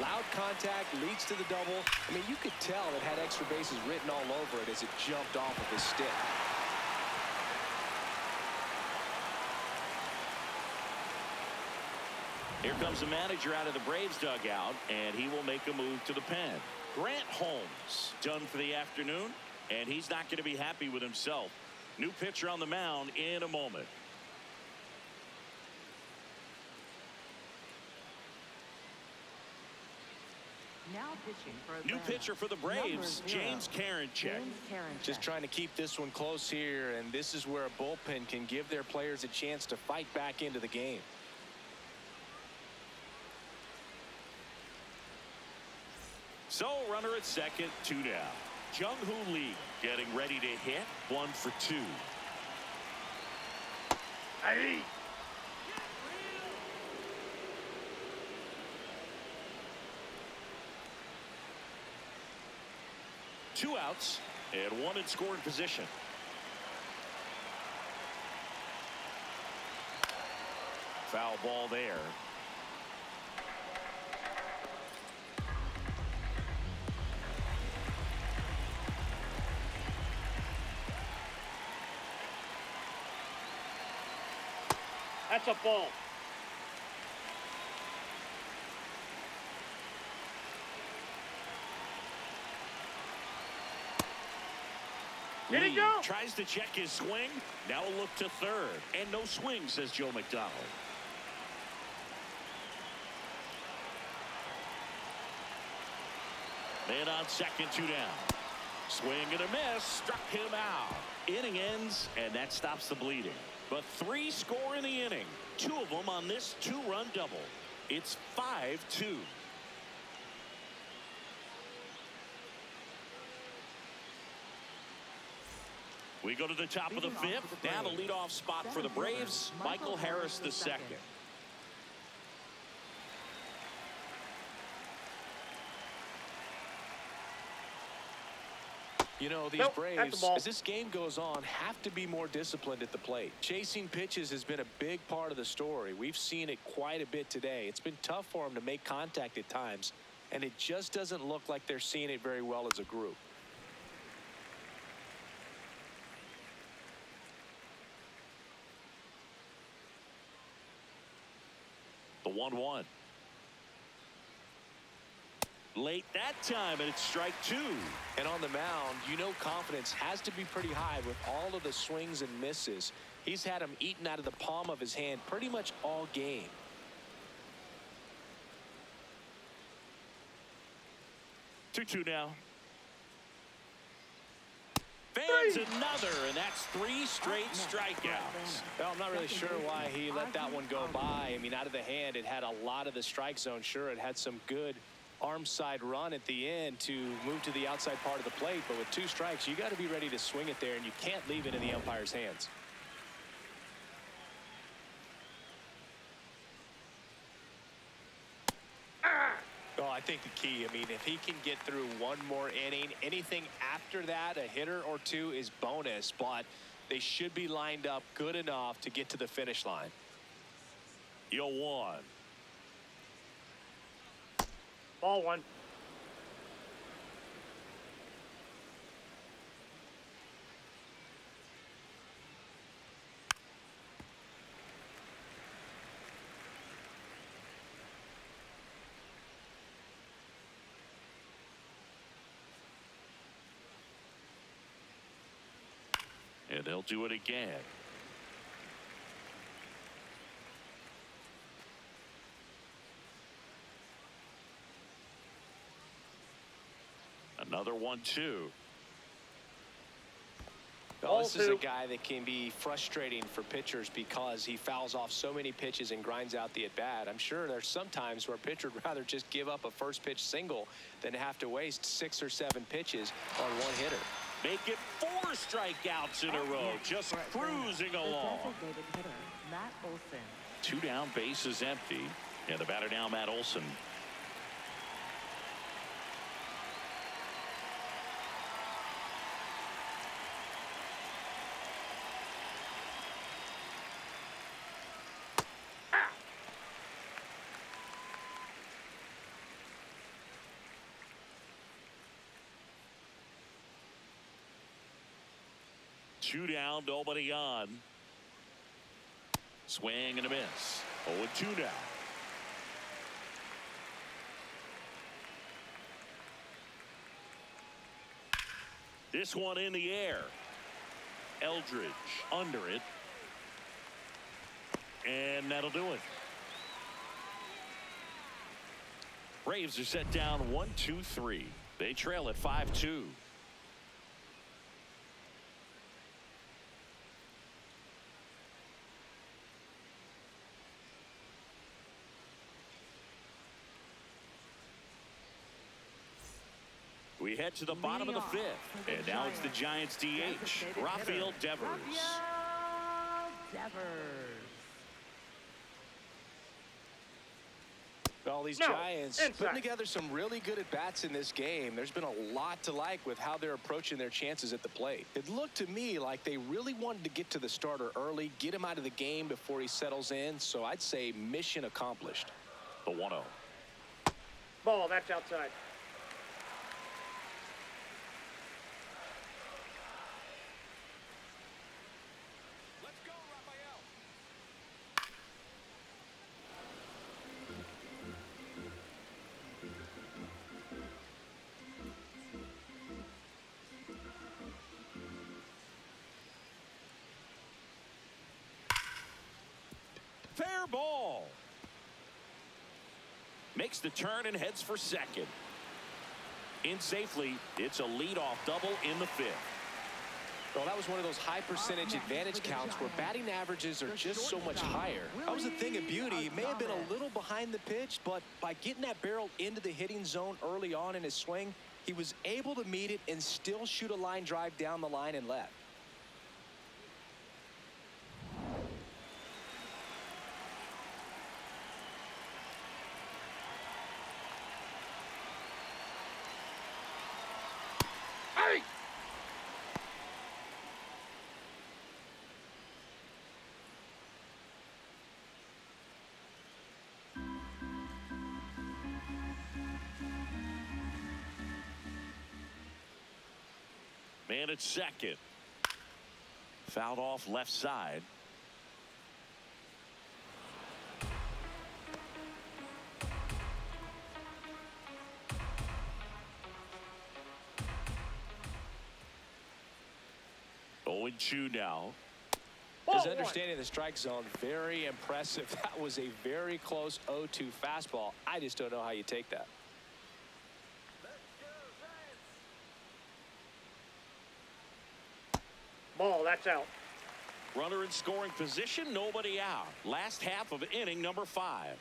[SPEAKER 2] Loud contact leads to the double. I mean, you could tell it had extra bases written all over it as it jumped off of his stick.
[SPEAKER 1] Here comes the manager out of the Braves dugout, and he will make a move to the pen. Grant Holmes done for the afternoon, and he's not going to be happy with himself. New pitcher on the mound in a moment.
[SPEAKER 4] Now pitching for
[SPEAKER 1] New
[SPEAKER 4] Atlanta.
[SPEAKER 1] pitcher for the Braves,
[SPEAKER 4] Number 0,
[SPEAKER 1] James Karinchak.
[SPEAKER 4] James Karinchak.
[SPEAKER 2] Just trying to keep this one close here, and this is where a bullpen can give their players a chance to fight back into the game.
[SPEAKER 1] So runner at second, 2 down. Jung-Hoo Lee getting ready to hit. 1 for 2.
[SPEAKER 3] Hey.
[SPEAKER 1] 2 outs and 1 in scoring position. Foul ball there.
[SPEAKER 3] That's a ball. Did he
[SPEAKER 1] Lee
[SPEAKER 3] go?
[SPEAKER 1] tries to check his swing. Now a look to third. And no swing, says Joe McDonald. Man on second, 2 down. Swing and a miss. Struck him out. Inning ends, and that stops the bleeding. But 3 score in the inning. 2 of them on this 2-run double. It's 5-2. We go to the top of the 5th. Now the leadoff spot for the Braves, Michael Harris II.
[SPEAKER 2] You know, these
[SPEAKER 3] Nope, that's
[SPEAKER 2] Braves,
[SPEAKER 3] a ball.
[SPEAKER 2] as this game goes on, have to be more disciplined at the plate. Chasing pitches has been a big part of the story. We've seen it quite a bit today. It's been tough for them to make contact at times, and it just doesn't look like they're seeing it very well as a group.
[SPEAKER 1] The 1-1. Late that time, and it's strike 2.
[SPEAKER 2] And on the mound, you know confidence has to be pretty high with all of the swings and misses. He's had them eaten out of the palm of his hand pretty much all game.
[SPEAKER 1] Two now. Fans another, and that's 3 straight strikeouts.
[SPEAKER 2] Well, I'm not really sure why he let that one go by. I mean, out of the hand, it had a lot of the strike zone. Sure, it had some good arm side run at the end to move to the outside part of the plate, but with 2 strikes, you got to be ready to swing it there, and you can't leave it in the umpire's hands. Well, I think the key, I mean, if he can get through one more inning, anything after that, a hitter or 2 is bonus. But They should be lined up good enough to get to the finish line.
[SPEAKER 1] 0-1.
[SPEAKER 3] Ball one.
[SPEAKER 1] And they'll do it again. Another 1-2.
[SPEAKER 2] Well, this is a guy that can be frustrating for pitchers because he fouls off so many pitches and grinds out the at-bat. I'm sure there's some times where a pitcher would rather just give up a first pitch single than have to waste 6 or 7 pitches on one hitter.
[SPEAKER 1] Make it 4 strikeouts in a row, just cruising along.
[SPEAKER 4] Designated hitter, Matt Olson.
[SPEAKER 1] 2 down, bases empty. And the batter now, Matt Olson. Two down, nobody on. Swing and a miss. 0-2 now. This one in the air. Eldridge under it. And that'll do it. Braves are set down 1-2-3. They trail at 5-2. We head to the bottom of the 5th, and now it's the Giants DH, Rafael Devers.
[SPEAKER 4] Rafael Devers.
[SPEAKER 2] Well, these Giants putting together some really good at-bats in this game. There's been a lot to like with how they're approaching their chances at the plate. It looked to me like they really wanted to get to the starter early, get him out of the game before he settles in, so I'd say mission accomplished.
[SPEAKER 1] The 1-0.
[SPEAKER 3] Ball, that's outside.
[SPEAKER 1] Fair ball. Makes the turn and heads for second. In safely, it's a leadoff double in the 5th.
[SPEAKER 2] Well, that was one of those high percentage advantage counts where batting averages are just so much higher. That was a thing of beauty. He may have been a little behind the pitch, but by getting that barrel into the hitting zone early on in his swing, he was able to meet it and still shoot a line drive down the line and left.
[SPEAKER 1] Man at second. Fouled off left side. Oh, and 2 now.
[SPEAKER 2] His understanding of the strike zone, very impressive. That was a very close 0-2 fastball. I just don't know how you take that.
[SPEAKER 3] Ball, that's out.
[SPEAKER 1] Runner in scoring position, nobody out. Last half of inning number 5.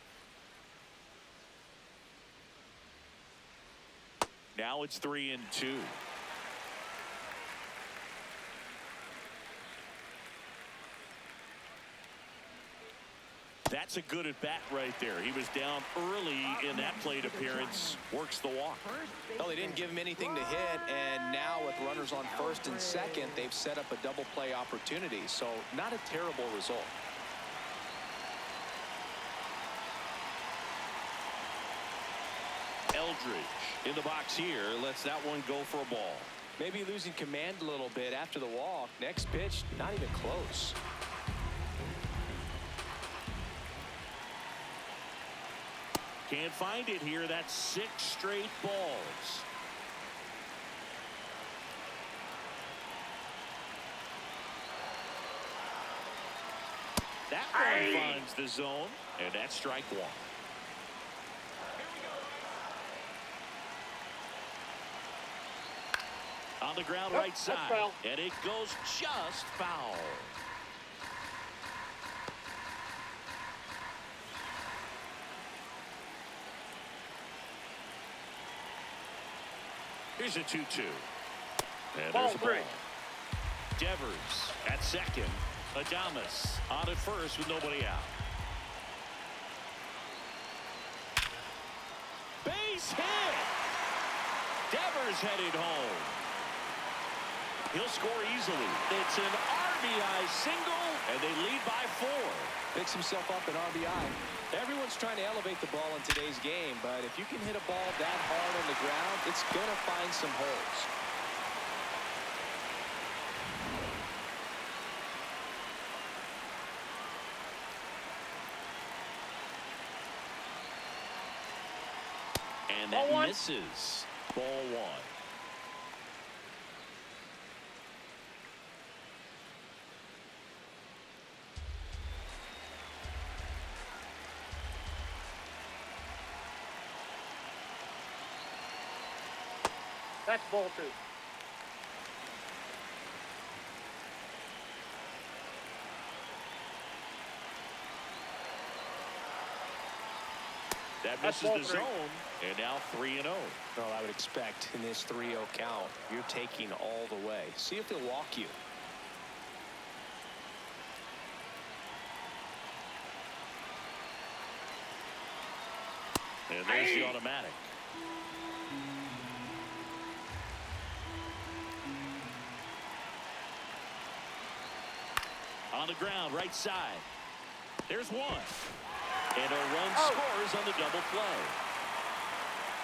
[SPEAKER 1] Now it's 3-2. That's a good at bat right there. He was down early in that plate appearance. Works the walk.
[SPEAKER 2] Well, they didn't give him anything to hit, and now with runners on first and second, they've set up a double play opportunity. So not a terrible result.
[SPEAKER 1] Eldridge in the box here. Lets that one go for a ball.
[SPEAKER 2] Maybe losing command a little bit after the walk. Next pitch, not even close.
[SPEAKER 1] Can't find it here. That's 6 straight balls. That one finds the zone, and that's strike 1. On the ground, right side, and it goes just foul. Here's a 2-2. And
[SPEAKER 3] Ball
[SPEAKER 1] there's a ball.
[SPEAKER 3] 3.
[SPEAKER 1] Devers at second. Adames on at first with nobody out. Base hit. Devers headed home. He'll score easily. It's an RBI single, and they lead by 4.
[SPEAKER 2] Picks himself up an RBI. Everyone's trying to elevate the ball in today's game, but if you can hit a ball that hard on the ground, it's going to find some holes.
[SPEAKER 1] And that misses. Ball 1.
[SPEAKER 3] That's ball 2.
[SPEAKER 1] That misses the zone, and now 3-0.
[SPEAKER 2] Well, I would expect in this 3-0 count, you're taking all the way. See if he'll walk you.
[SPEAKER 1] And there's the automatic. On the ground, right side. There's one. And a run scores on the double play.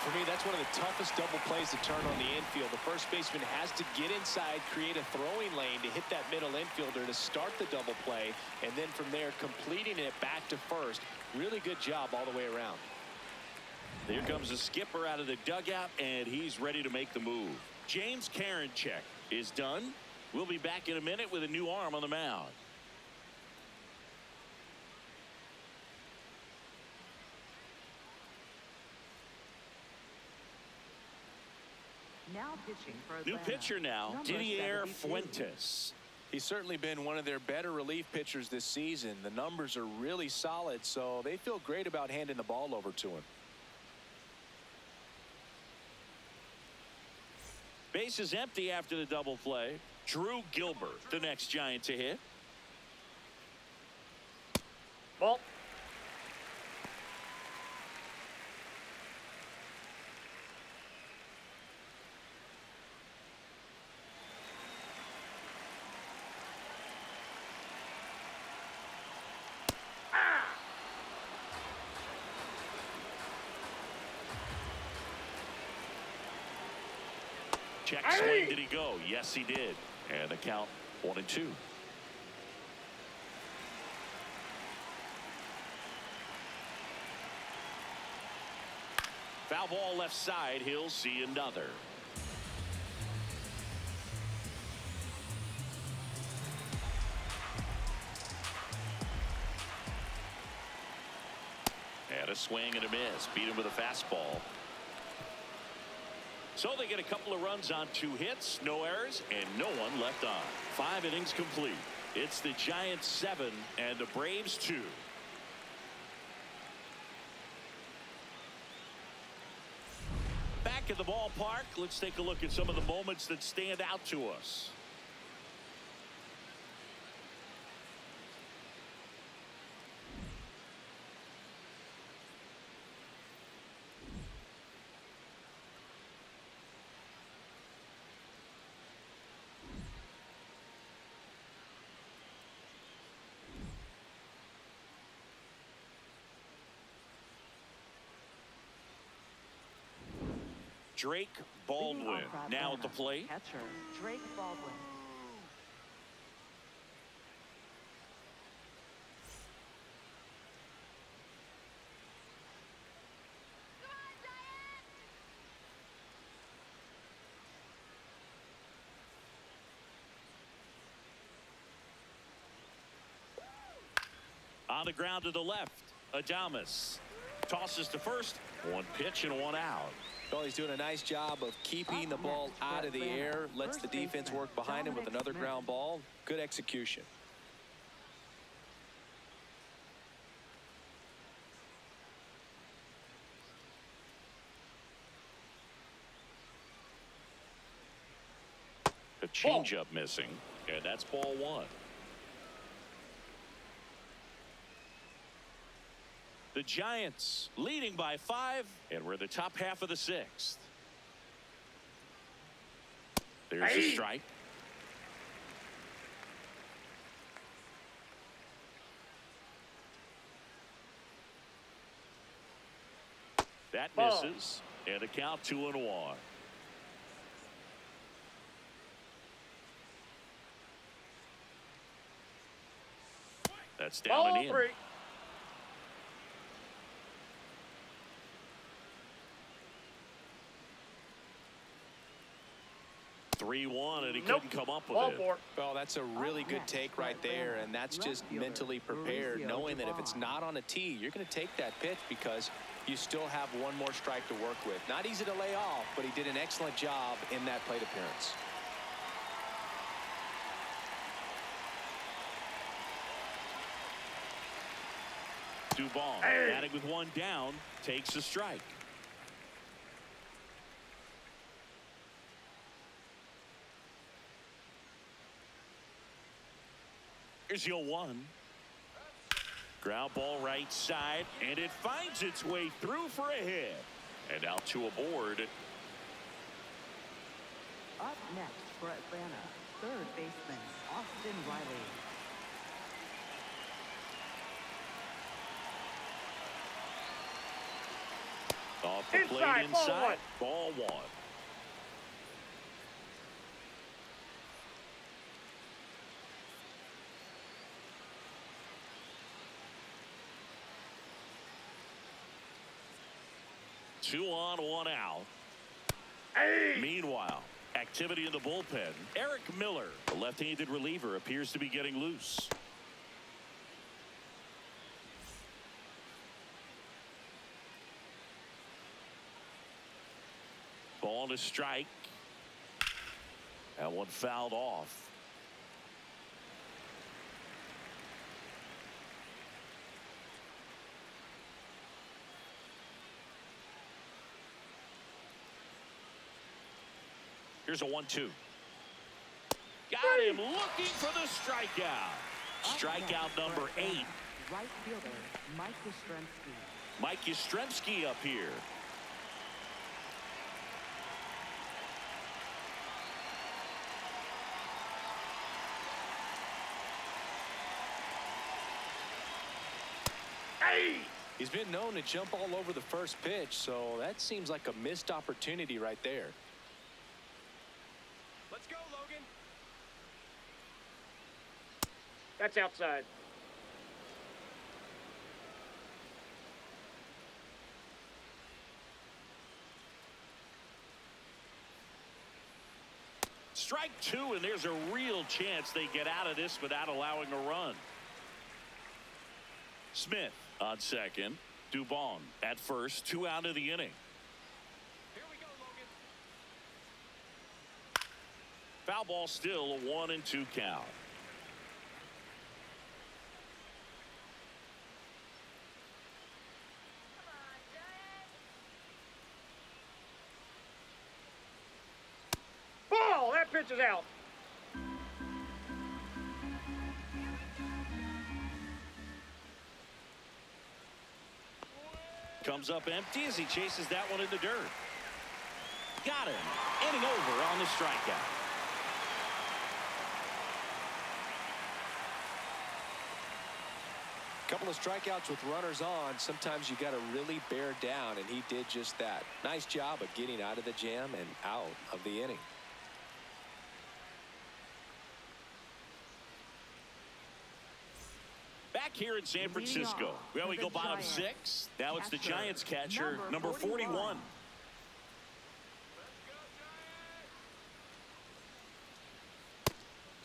[SPEAKER 2] For me, that's one of the toughest double plays to turn on the infield. The first baseman has to get inside, create a throwing lane to hit that middle infielder to start the double play, and then from there completing it back to first. Really good job all the way around.
[SPEAKER 1] Here comes the skipper out of the dugout, and he's ready to make the move. James Karinchak is done. We'll be back in a minute with a new arm on the mound.
[SPEAKER 4] Now pitching for
[SPEAKER 1] New
[SPEAKER 4] Atlanta,
[SPEAKER 1] pitcher now,
[SPEAKER 4] number
[SPEAKER 1] Didier
[SPEAKER 4] 72.
[SPEAKER 1] Fuentes.
[SPEAKER 2] He's certainly been one of their better relief pitchers this season. The numbers are really solid, so they feel great about handing the ball over to him.
[SPEAKER 1] Base is empty after the double play. Drew Gilbert, the next Giant to hit.
[SPEAKER 3] Ball.
[SPEAKER 1] Check swing, did he go? Yes, he did. And the count 1-2. Foul ball left side. He'll see another. And a swing and a miss. Beat him with a fastball. So they get a couple of runs on 2 hits, no errors, and no one left on. 5 innings complete. It's the Giants 7 and the Braves 2. Back at the ballpark, let's take a look at some of the moments that stand out to us. Drake
[SPEAKER 4] Leading
[SPEAKER 1] Baldwin
[SPEAKER 4] off for
[SPEAKER 1] now at the
[SPEAKER 4] Atlanta,
[SPEAKER 1] plate.
[SPEAKER 4] catcher Drake Baldwin.
[SPEAKER 1] On the ground to the left, Adames tosses to first. One pitch and one out.
[SPEAKER 2] Well, he's doing a nice job of keeping the ball out of the air, lets the defense work behind him with another ground ball. Good execution.
[SPEAKER 1] A changeup missing, and that's ball one. The Giants leading by 5, and we're in the top half of the 6th. There's a strike. That misses, and a count 2-1. That's down and in. 3-1, and he couldn't come up with it.
[SPEAKER 2] Well, that's a really good take right there, and that's just mentally prepared, knowing that if it's not on a tee, you're going to take that pitch because you still have one more strike to work with. Not easy to lay off, but he did an excellent job in that plate appearance.
[SPEAKER 1] Dubon, batting with one down, takes a strike. Here's your 1. Ground ball right side, and it finds its way through for a hit. And out to aboard.
[SPEAKER 4] Up next for Atlanta, third baseman Austin Riley.
[SPEAKER 1] Off the plate inside. Ball 1. Two on, one out. Meanwhile, activity in the bullpen. Eric Miller, the left-handed reliever, appears to be getting loose. Ball to strike. That one fouled off. Here's a 1-2. Got him looking for the strikeout. Strikeout number 8.
[SPEAKER 4] Right fielder Mike Yastrzemski.
[SPEAKER 1] Mike Yastrzemski up here.
[SPEAKER 2] He's been known to jump all over the first pitch, so that seems like a missed opportunity right there.
[SPEAKER 3] Let's go, Logan. That's outside.
[SPEAKER 1] Strike 2, and there's a real chance they get out of this without allowing a run. Smith on second. Dubon at first. 2 out of the inning.
[SPEAKER 3] Here we go, Logan.
[SPEAKER 1] Foul ball still, a 1-2 count.
[SPEAKER 3] Ball! That pitch is out.
[SPEAKER 1] Comes up empty as he chases that one in the dirt. Got him. Inning over on the strikeout.
[SPEAKER 2] Couple of strikeouts with runners on. Sometimes you got to really bear down, and he did just that. Nice job of getting out of the jam and out of the inning.
[SPEAKER 1] Back here in San Francisco, well, we go bottom six. Now it's the Giants catcher, number 41.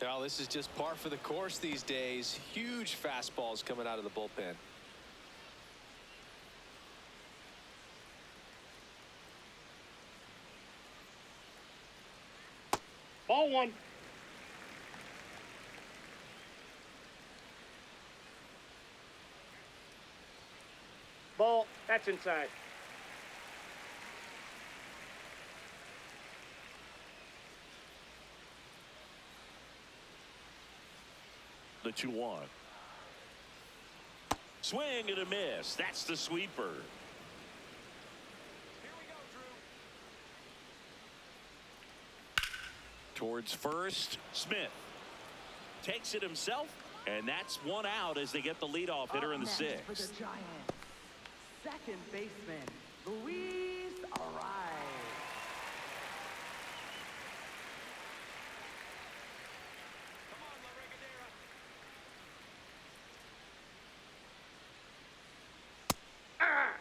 [SPEAKER 2] Well, this is just par for the course these days. Huge fastballs coming out of the bullpen.
[SPEAKER 3] Ball one. Ball. That's inside.
[SPEAKER 1] The 2-1. Swing and a miss. That's the sweeper.
[SPEAKER 3] Here we go, Drew.
[SPEAKER 1] Towards first, Smith takes it himself, and that's one out as they get the leadoff hitter in the sixth.
[SPEAKER 4] For the Giants, second baseman, Luis Arraez.
[SPEAKER 3] Come on, La Regadera. Ah!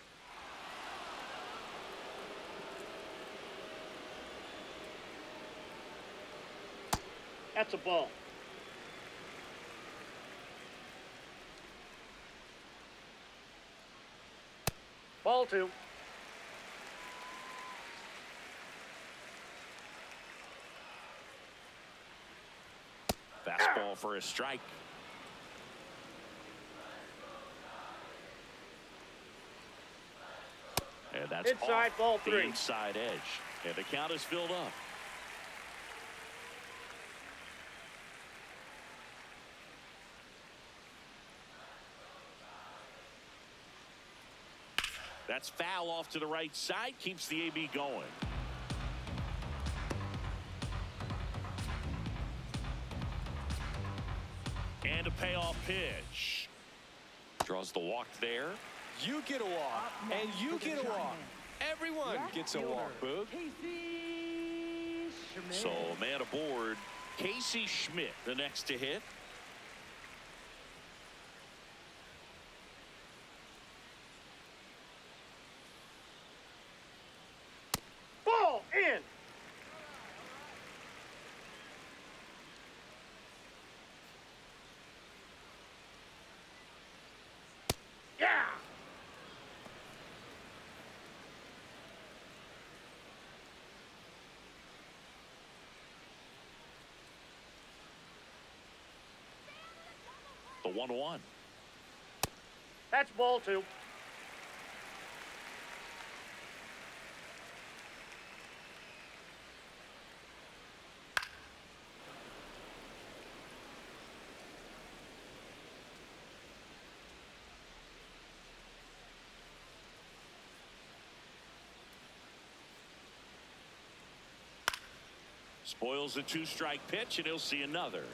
[SPEAKER 3] That's a ball. Ball two.
[SPEAKER 1] Fastball for a strike. And that's
[SPEAKER 3] Inside,
[SPEAKER 1] off
[SPEAKER 3] ball
[SPEAKER 1] the
[SPEAKER 3] three.
[SPEAKER 1] inside edge. And the count is filled up. That's foul off to the right side. Keeps the AB going. And a payoff pitch. Draws the walk there.
[SPEAKER 2] You get a walk, and you get a walk. Everyone gets a walk, Boog.
[SPEAKER 4] Casey Schmidt.
[SPEAKER 1] So a man aboard. Casey Schmidt, the next to hit.
[SPEAKER 3] Ball in. Yeah.
[SPEAKER 1] The 1-1.
[SPEAKER 3] That's ball two.
[SPEAKER 1] Spoils the two-strike pitch, and he'll see another.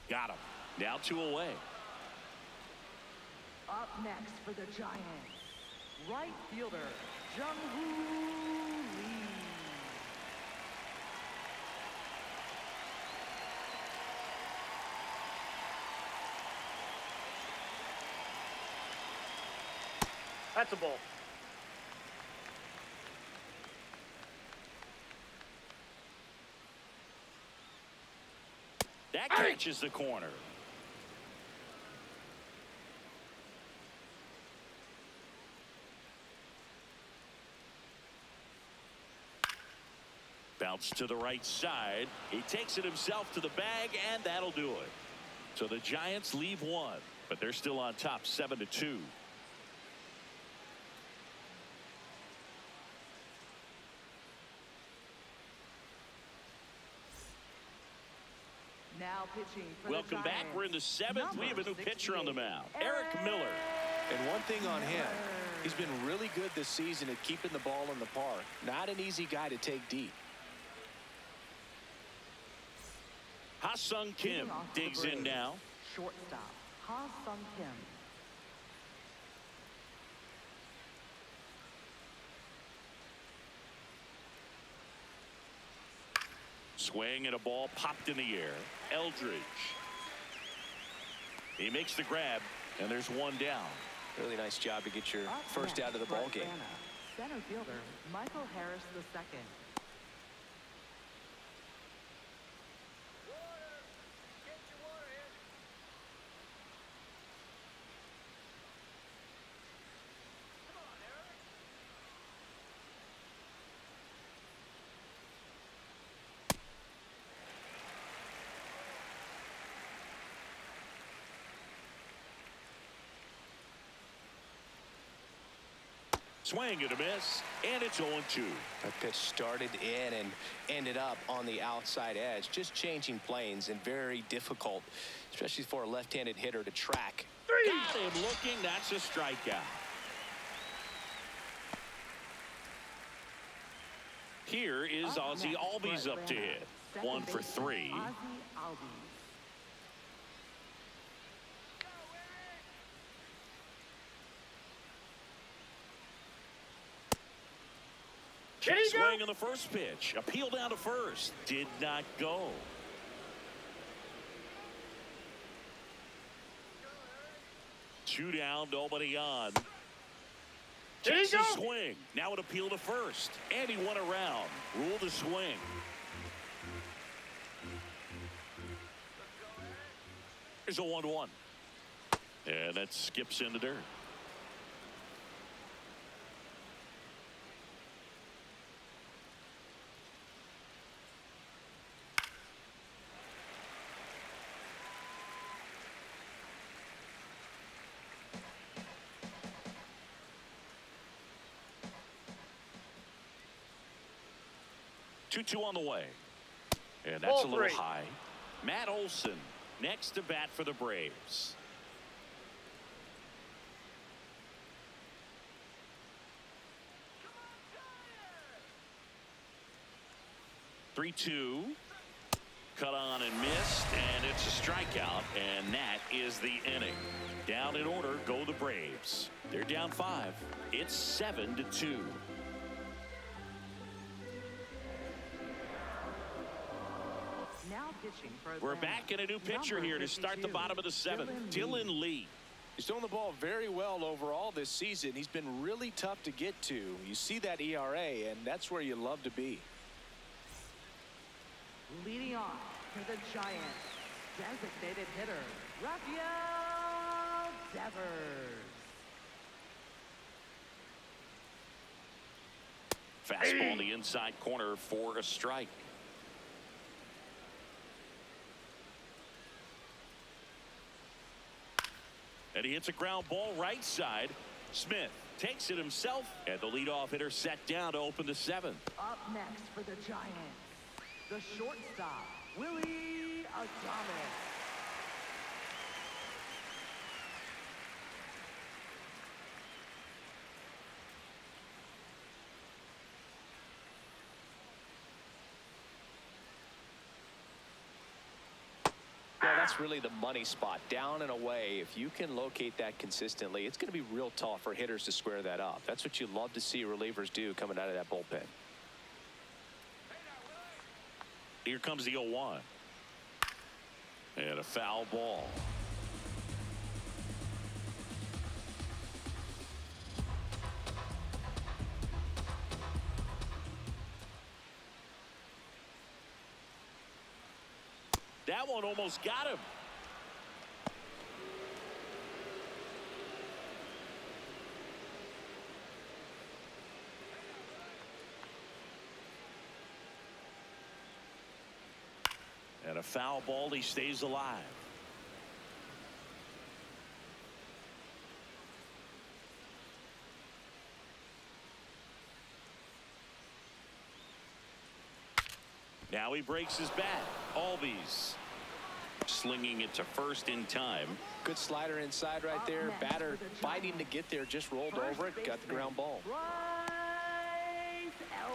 [SPEAKER 1] Got him. Now 2 away.
[SPEAKER 4] Up next for the Giants, right fielder, Jung-Hoo Lee.
[SPEAKER 3] That's a ball.
[SPEAKER 1] That catches the corner. Bounce to the right side. He takes it himself to the bag, and that'll do it. So the Giants leave one, but they're still on top 7-2.
[SPEAKER 4] Now pitching for
[SPEAKER 1] Welcome
[SPEAKER 4] the
[SPEAKER 1] back.
[SPEAKER 4] Giants,
[SPEAKER 1] We're in the 7th. We have a new pitcher on the mound, Eric Miller.
[SPEAKER 2] And one thing on him, He's been really good this season at keeping the ball in the park. Not an easy guy to take deep.
[SPEAKER 1] Ha-Sung Kim digs in now.
[SPEAKER 4] Shortstop, Ha-Sung Kim.
[SPEAKER 1] Swing and a ball popped in the air. Eldridge. He makes the grab, and there's one down.
[SPEAKER 2] Really nice job to get your
[SPEAKER 4] Up
[SPEAKER 2] first
[SPEAKER 4] next
[SPEAKER 2] out of the
[SPEAKER 4] for
[SPEAKER 2] ball game.
[SPEAKER 4] Atlanta, center fielder Michael Harris II.
[SPEAKER 1] Swing and a miss, and it's 0-2.
[SPEAKER 2] That pitch started in and ended up on the outside edge. Just changing planes and very difficult, especially for a left-handed hitter to track.
[SPEAKER 1] Got him looking. That's a strikeout. Here is Ozzie Albies up to hit. 1 for 3.
[SPEAKER 4] Ozzie Albies.
[SPEAKER 3] Did he go?
[SPEAKER 1] Swing on the first pitch. Appeal down to first. Did not go. Two down, nobody on.
[SPEAKER 3] Did he
[SPEAKER 1] Takes a
[SPEAKER 3] go?
[SPEAKER 1] swing. Now an appeal to first. And he went around. Rule the swing. Here's a 1-1. And that skips into dirt. Two on the way. And that's
[SPEAKER 3] Ball
[SPEAKER 1] a little
[SPEAKER 3] three.
[SPEAKER 1] high. Matt Olson next to bat for the Braves. (3-2). Cut on and missed, and it's a strikeout, and that is the inning. Down in order go the Braves. They're down 5. It's 7-2.
[SPEAKER 4] Now pitching for
[SPEAKER 1] We're
[SPEAKER 4] Atlanta,
[SPEAKER 1] back in a new pitcher
[SPEAKER 4] number
[SPEAKER 1] here to start the
[SPEAKER 4] 52,
[SPEAKER 1] bottom of the 7th.
[SPEAKER 4] Dylan
[SPEAKER 1] Dylan Lee.
[SPEAKER 2] He's throwing the ball very well overall this season. He's been really tough to get to. You see that ERA, and that's where you love to be.
[SPEAKER 4] Leading off for the Giants, designated hitter Rafael Devers.
[SPEAKER 1] Fastball in the inside corner for a strike. And he hits a ground ball right side. Smith takes it himself, and the leadoff hitter set down to open the 7th.
[SPEAKER 4] Up next for the Giants, the shortstop Willie Adames.
[SPEAKER 2] Well, that's really the money spot, down and away. If you can locate that consistently, it's going to be real tough for hitters to square that up. That's what you love to see relievers do coming out of that bullpen.
[SPEAKER 1] Here comes the 0-1. And a foul ball. That one almost got him. And a foul ball. He stays alive. Now he breaks his bat. Albies slinging it to first in time.
[SPEAKER 2] Good slider inside right there. Batter fighting to get there, just rolled over it, got the ground ball.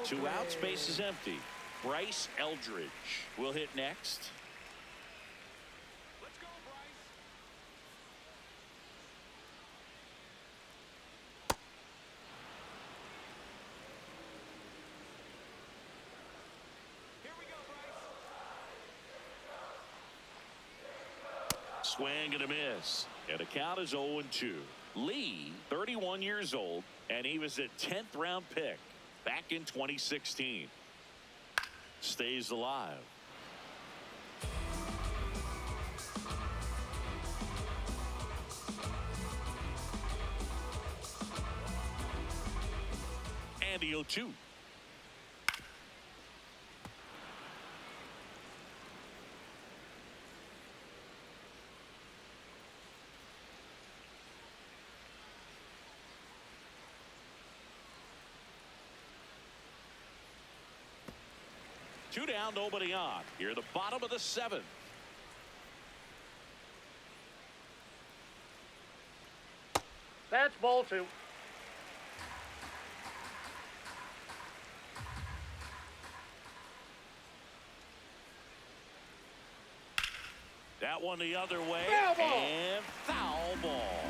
[SPEAKER 1] 2 outs, base is empty. Bryce Eldridge will hit next.
[SPEAKER 2] Let's go, Bryce. Here we go, Bryce.
[SPEAKER 1] Swing and a miss. And the count is 0-2. Lee, 31 years old, and he was a 10th round pick back in 2016. Stays alive. And the 0-2. Two down, nobody on. Here at the bottom of the 7th.
[SPEAKER 3] That's ball 2.
[SPEAKER 1] That one the other way.
[SPEAKER 3] Foul ball.
[SPEAKER 1] And foul ball.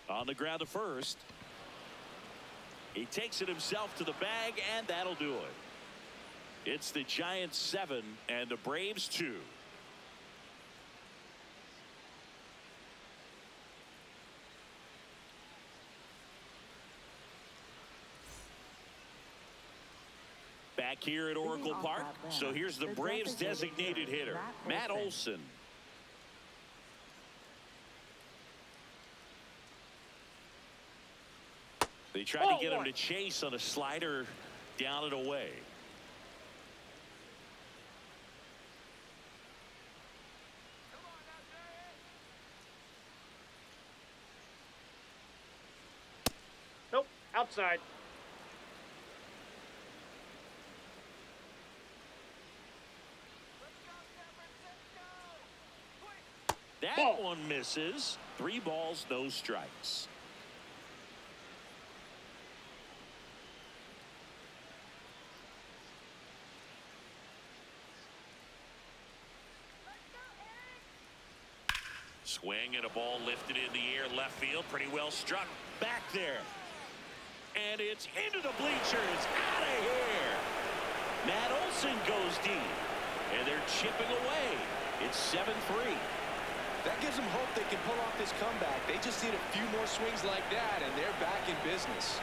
[SPEAKER 1] On the ground to first. He takes it himself to the bag, and that'll do it. It's the Giants 7 and the Braves 2. Back here at Oracle Park. So here's the Braves designated hitter, Matt Olson. They tried to get him to chase on a slider down and away.
[SPEAKER 3] Nope, outside.
[SPEAKER 1] That
[SPEAKER 3] Ball.
[SPEAKER 1] one misses. 3 balls, no strikes. Swing and a ball lifted in the air, left field, pretty well struck back there. And it's into the bleachers, out of here. Matt Olson goes deep, and they're chipping away. It's 7-3.
[SPEAKER 2] That gives them hope they can pull off this comeback. They just need a few more swings like that, and they're back in business.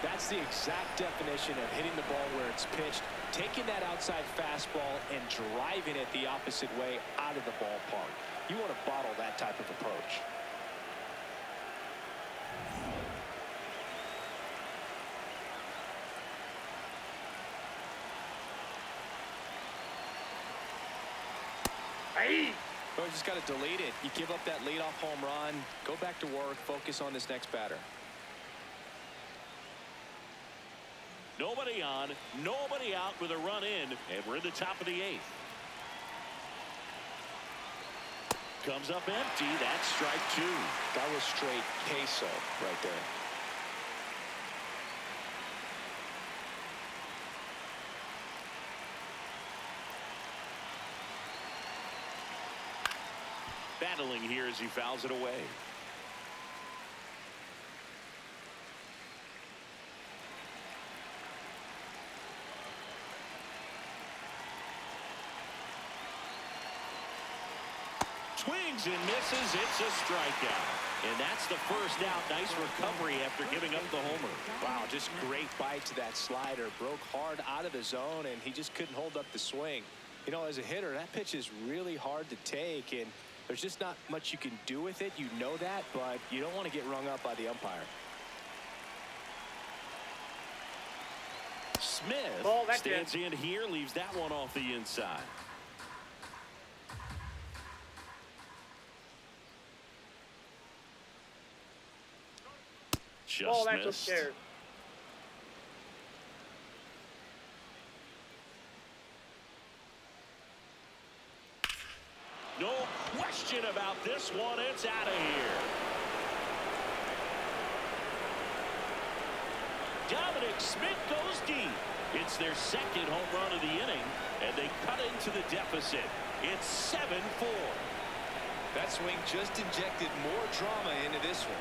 [SPEAKER 2] That's the exact definition of hitting the ball where it's pitched, taking that outside fastball and driving it the opposite way out of the ballpark. You want to bottle that type of approach.
[SPEAKER 3] Hey!
[SPEAKER 2] Oh, you just got to delete it. You give up that leadoff home run, go back to work, focus on this next batter.
[SPEAKER 1] Nobody on, nobody out with a run in, and we're in the top of the 8th. Comes up empty. That's strike 2.
[SPEAKER 2] That was straight queso right there.
[SPEAKER 1] Battling here as he fouls it away. Swings and misses. It's a strikeout. And that's the first out. Nice recovery after giving up the homer.
[SPEAKER 2] Wow, just great bite to that slider. Broke hard out of the zone, and he just couldn't hold up the swing. You know, as a hitter, that pitch is really hard to take, and there's just not much you can do with it. You know that, but you don't want to get rung up by the umpire.
[SPEAKER 1] Smith
[SPEAKER 3] Ball, that's
[SPEAKER 1] stands in here, leaves that one off the inside. Just
[SPEAKER 3] That's
[SPEAKER 1] missed.
[SPEAKER 3] upstairs.
[SPEAKER 1] No question about this one. It's out of here. Dominic Smith goes deep. It's their second home run of the inning, and they cut into the deficit. It's 7-4.
[SPEAKER 2] That swing just injected more drama into this one.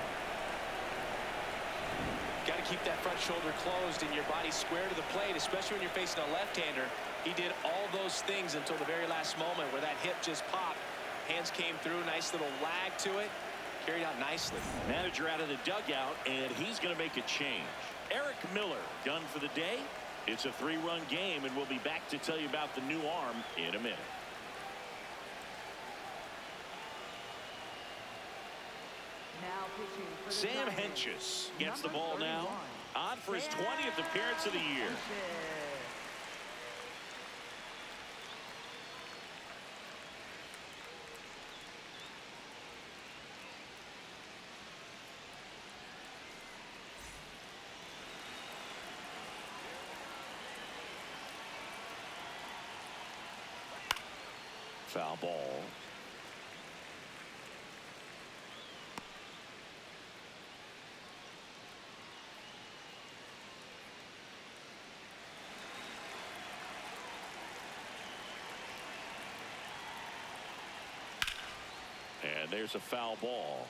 [SPEAKER 2] Got to keep that front shoulder closed and your body square to the plate, especially when you're facing a left-hander. He did all those things until the very last moment where that hip just popped. Hands came through, nice little lag to it. Carried out nicely.
[SPEAKER 1] Manager out of the dugout, and he's going to make a change. Eric Miller done for the day. It's a 3-run game, and we'll be back to tell you about the new arm in a minute.
[SPEAKER 4] Now pitching for the
[SPEAKER 1] Sam
[SPEAKER 4] Giants.
[SPEAKER 1] Hentges gets the
[SPEAKER 4] Number
[SPEAKER 1] ball now.
[SPEAKER 4] 31.
[SPEAKER 1] On for his 20th appearance of the year.
[SPEAKER 4] Hentges.
[SPEAKER 1] Foul ball. And there's a foul ball.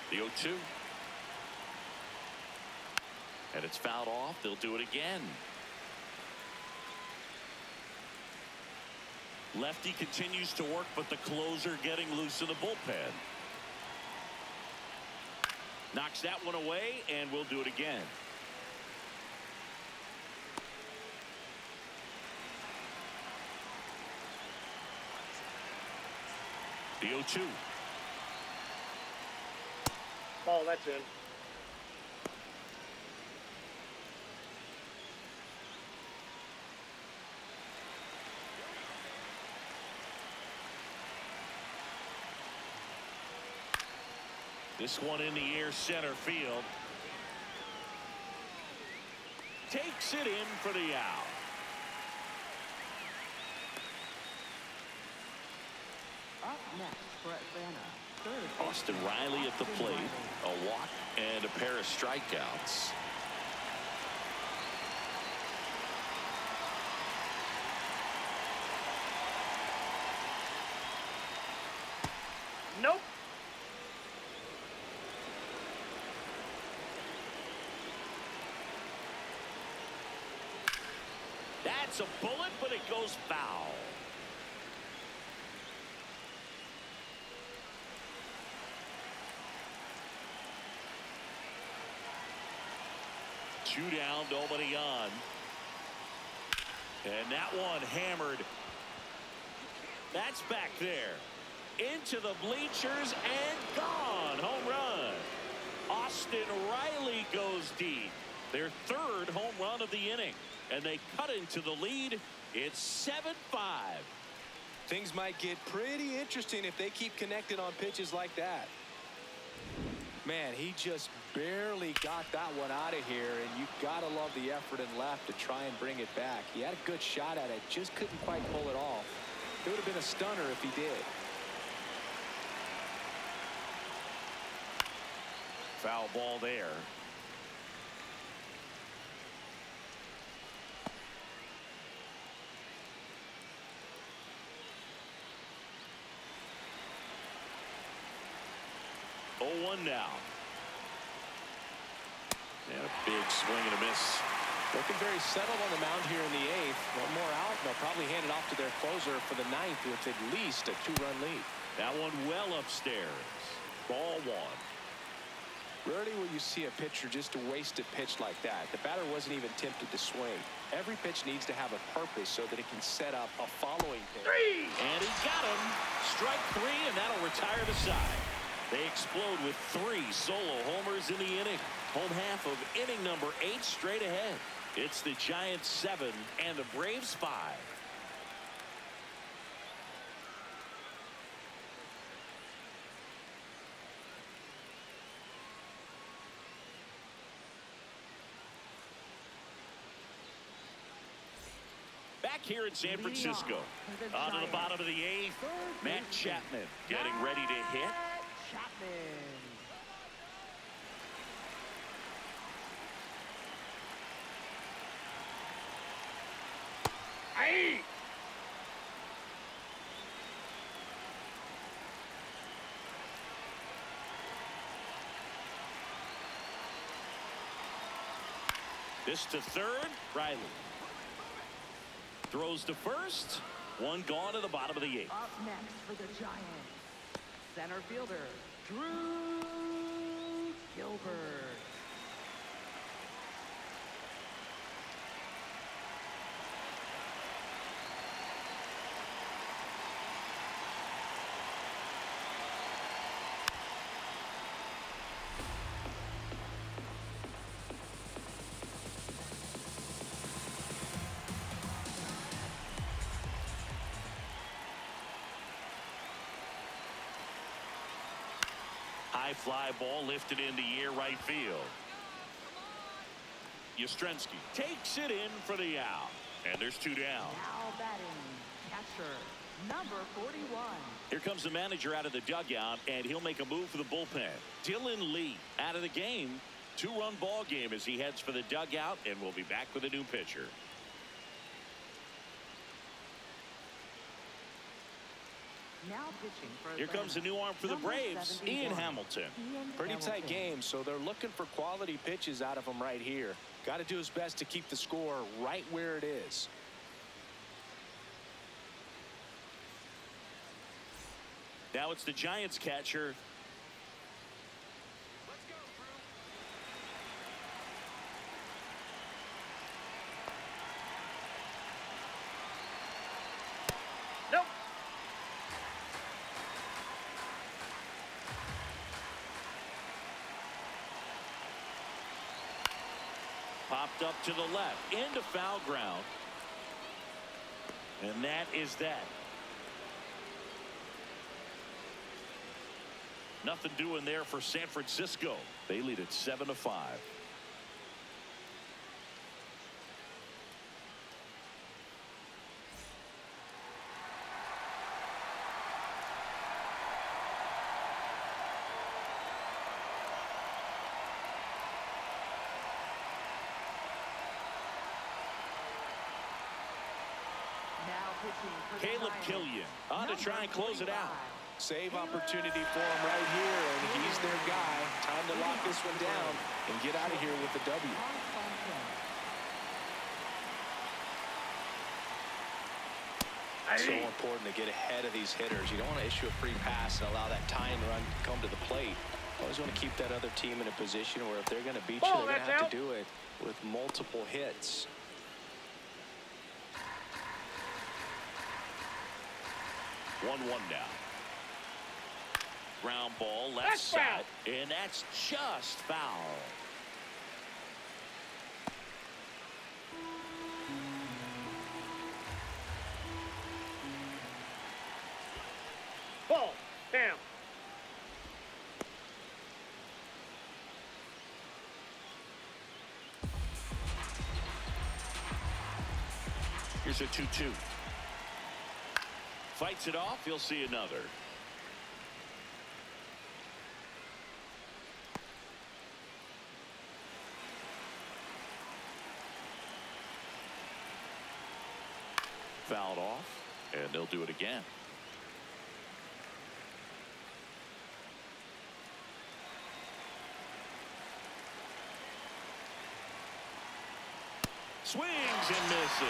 [SPEAKER 1] The 0-2. And it's fouled off. They'll do it again. Lefty continues to work, but the closer getting loose in the bullpen. Knocks that one away, and we'll do it again. The 0-2.
[SPEAKER 3] Ball, that's in.
[SPEAKER 1] This one in the air, center field. Takes it in for the out.
[SPEAKER 4] Up next for Atlanta, third
[SPEAKER 1] Austin
[SPEAKER 4] baseman
[SPEAKER 1] Riley at the
[SPEAKER 4] Austin
[SPEAKER 1] plate.
[SPEAKER 4] Riley.
[SPEAKER 1] A walk and a pair of strikeouts.
[SPEAKER 3] Nope.
[SPEAKER 1] That's a bullet, but it goes foul. Two down, nobody on. And that one hammered. That's back there. Into the bleachers and gone. Home run. Austin Riley goes deep. Their third home run of the inning. And they cut into the lead. It's 7-5.
[SPEAKER 2] Things might get pretty interesting if they keep connecting on pitches like that. Man, he just barely got that one out of here, and you gotta love the effort and left to try and bring it back. He had a good shot at it, just couldn't quite pull it off. It would have been a stunner if he did.
[SPEAKER 1] Foul ball there. Oh, 1 now. And a big swing and a miss.
[SPEAKER 2] Looking very settled on the mound here in the 8th. One more out, and they'll probably hand it off to their closer for the 9th with at least a 2-run lead.
[SPEAKER 1] That one well upstairs. Ball 1.
[SPEAKER 2] Rarely will you see a pitcher just a wasted pitch like that. The batter wasn't even tempted to swing. Every pitch needs to have a purpose so that it can set up a following pitch.
[SPEAKER 1] And he got him. Strike 3, and that'll retire the side. They explode with 3 solo homers in the inning. Home half of inning number 8 straight ahead. It's the Giants 7 and the Braves 5. back here in San Francisco. On to the bottom of the 8th. Matt Chapman getting ready to hit.
[SPEAKER 4] Chapman.
[SPEAKER 3] Hey!
[SPEAKER 1] This to third. Riley throws to first. One gone to the bottom of the 8th.
[SPEAKER 4] Up next for the Giants, center fielder Drew Gilbert.
[SPEAKER 1] High fly ball lifted in the air right field. Yastrzemski takes it in for the out. And there's 2 down.
[SPEAKER 4] Now batting, catcher number 41.
[SPEAKER 1] Here comes the manager out of the dugout, and he'll make a move for the bullpen. Dylan Lee out of the game. 2-run ball game as he heads for the dugout, and we'll be back with a new pitcher.
[SPEAKER 4] Now pitching for
[SPEAKER 1] Here comes a new arm for the
[SPEAKER 4] number
[SPEAKER 1] Braves,
[SPEAKER 4] 71,
[SPEAKER 1] Ian Hamilton.
[SPEAKER 2] Pretty tight game, so they're looking for quality pitches out of him right here. Got to do his best to keep the score right where it is.
[SPEAKER 1] Now it's the Giants catcher.
[SPEAKER 3] Nope.
[SPEAKER 1] Popped up to the left into foul ground. And that is that. Nothing doing there for San Francisco. They lead it 7-5.
[SPEAKER 4] Now pitching for the
[SPEAKER 1] Caleb
[SPEAKER 4] Giants,
[SPEAKER 1] Killian on to try and close it out.
[SPEAKER 2] Save opportunity for him right here, and he's their guy. Time to lock this one down and get out of here with the W. So important to get ahead of these hitters. You don't want to issue a free pass and allow that tying run to come to the plate. Always want to keep that other team in a position where if they're going to beat you,
[SPEAKER 3] Ball,
[SPEAKER 2] they're going to
[SPEAKER 3] that's
[SPEAKER 2] have
[SPEAKER 3] out.
[SPEAKER 2] to do it with multiple hits.
[SPEAKER 1] One now. Ground ball left
[SPEAKER 3] That's foul.
[SPEAKER 1] side, and that's just foul.
[SPEAKER 3] Ball. Down.
[SPEAKER 1] Here's a 2-2. Fights it off. He'll see another. Fouled off, and they'll do it again. Swings and misses.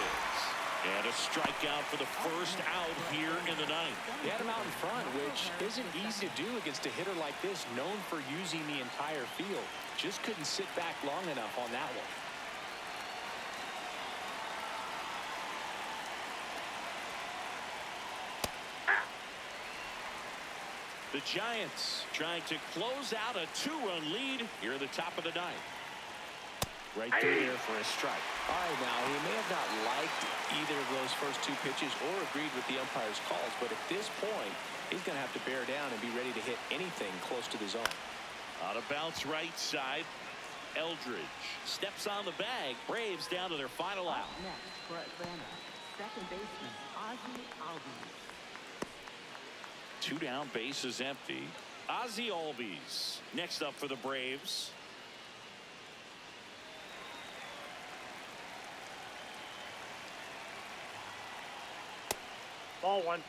[SPEAKER 1] And a strikeout for the first out here in the ninth.
[SPEAKER 2] He had him out in front, which isn't easy to do against a hitter like this, known for using the entire field. Just couldn't sit back long enough on that one.
[SPEAKER 1] The Giants trying to close out a 2-run lead here at the top of the ninth. Right through there for a strike.
[SPEAKER 2] All right, now, he may have not liked either of those first 2 pitches or agreed with the umpire's calls, but at this point, he's going to have to bear down and be ready to hit anything close to the zone.
[SPEAKER 1] On a bounce right side, Eldridge steps on the bag. Braves down to their final out.
[SPEAKER 4] Next for Atlanta, second baseman, Ozzie Albies.
[SPEAKER 1] 2 down, base is empty. Ozzie Albies next up for the Braves.
[SPEAKER 3] Ball one.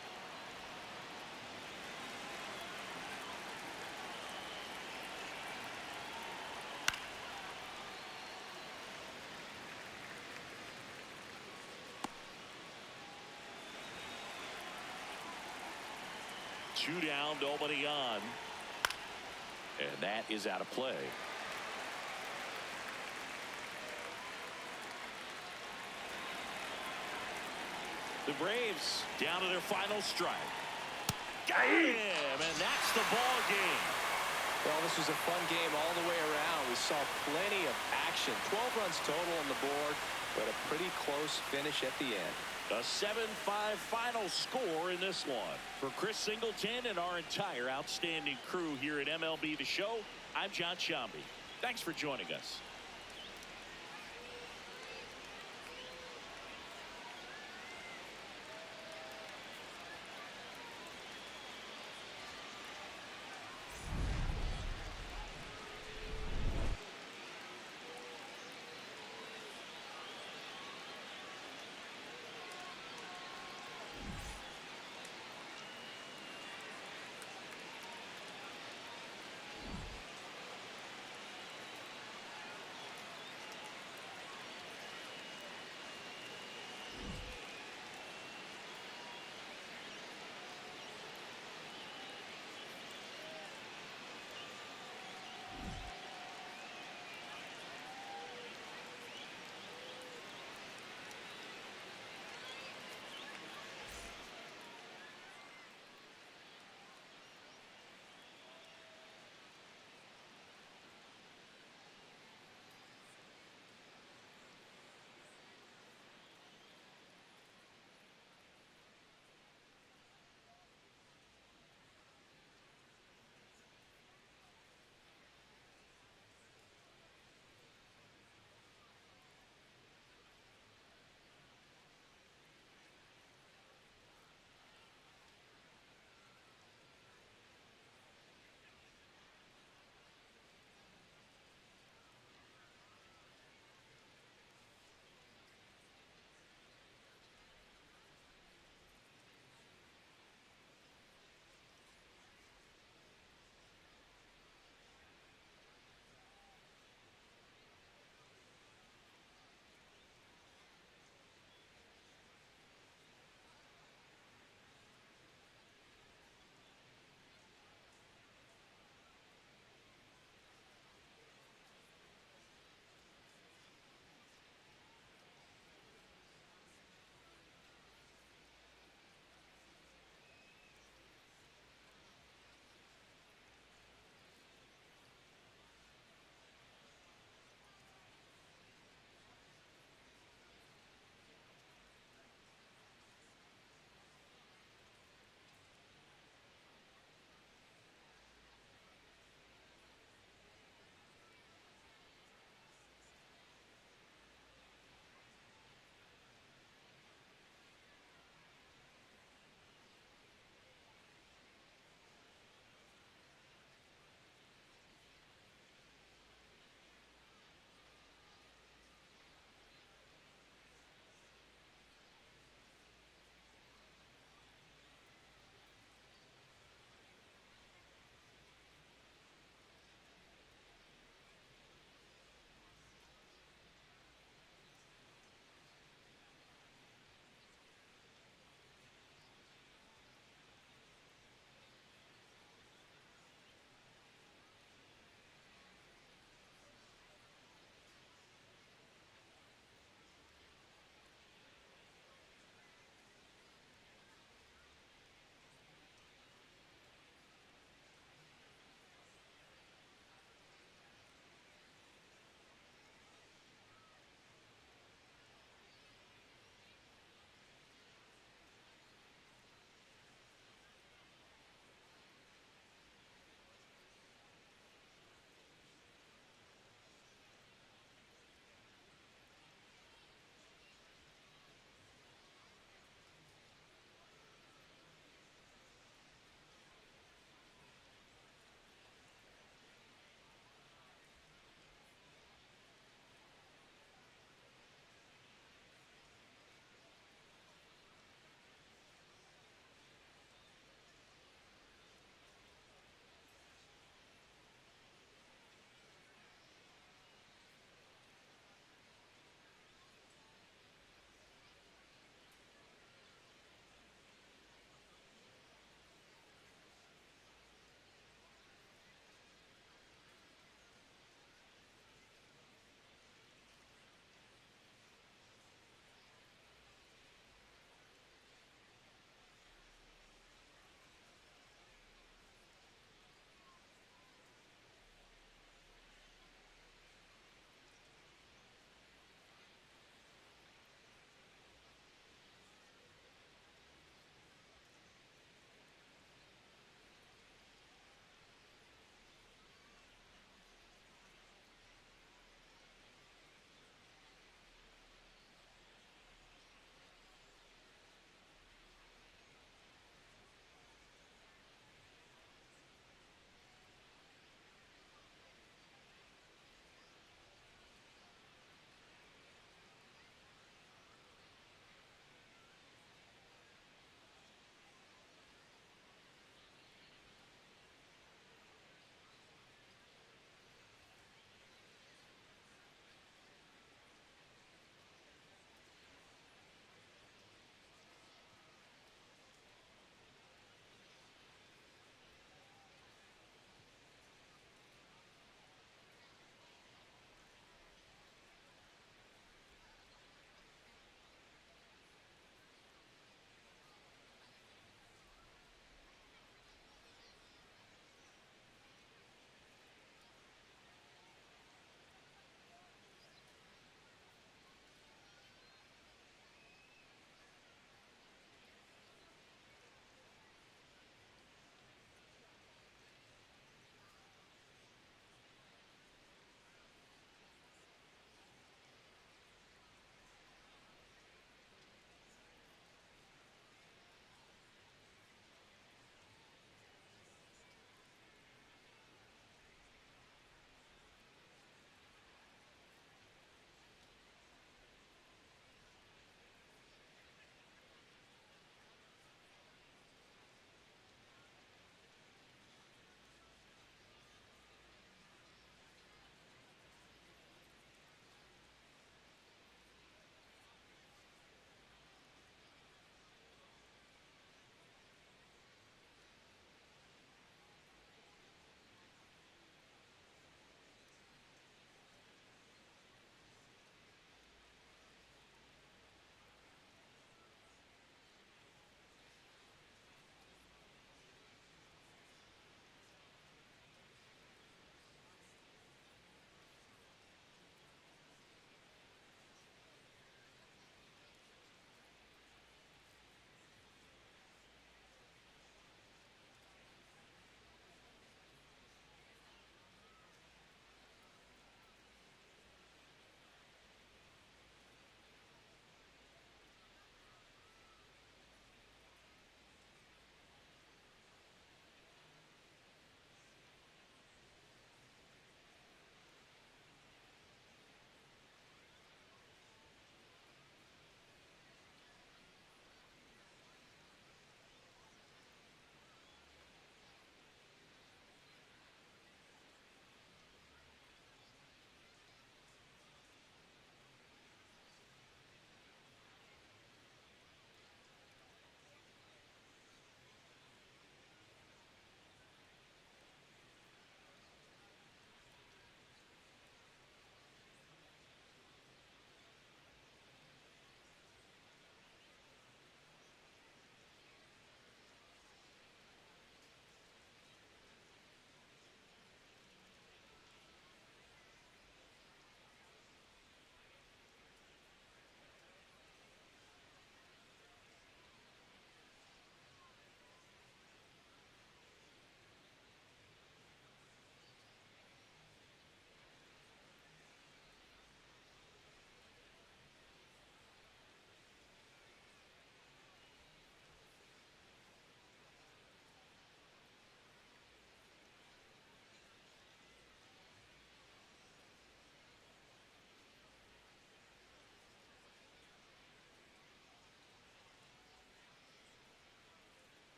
[SPEAKER 1] Two down, nobody on. And that is out of play. The Braves down to their final strike. Got him, and that's the ball game.
[SPEAKER 2] Well, this was a fun game all the way around. We saw plenty of action. 12 runs total on the board, but a pretty close finish at the end.
[SPEAKER 1] A 7-5 final score in this one. For Chris Singleton and our entire outstanding crew here at MLB The Show, I'm John Shambi. Thanks for joining us.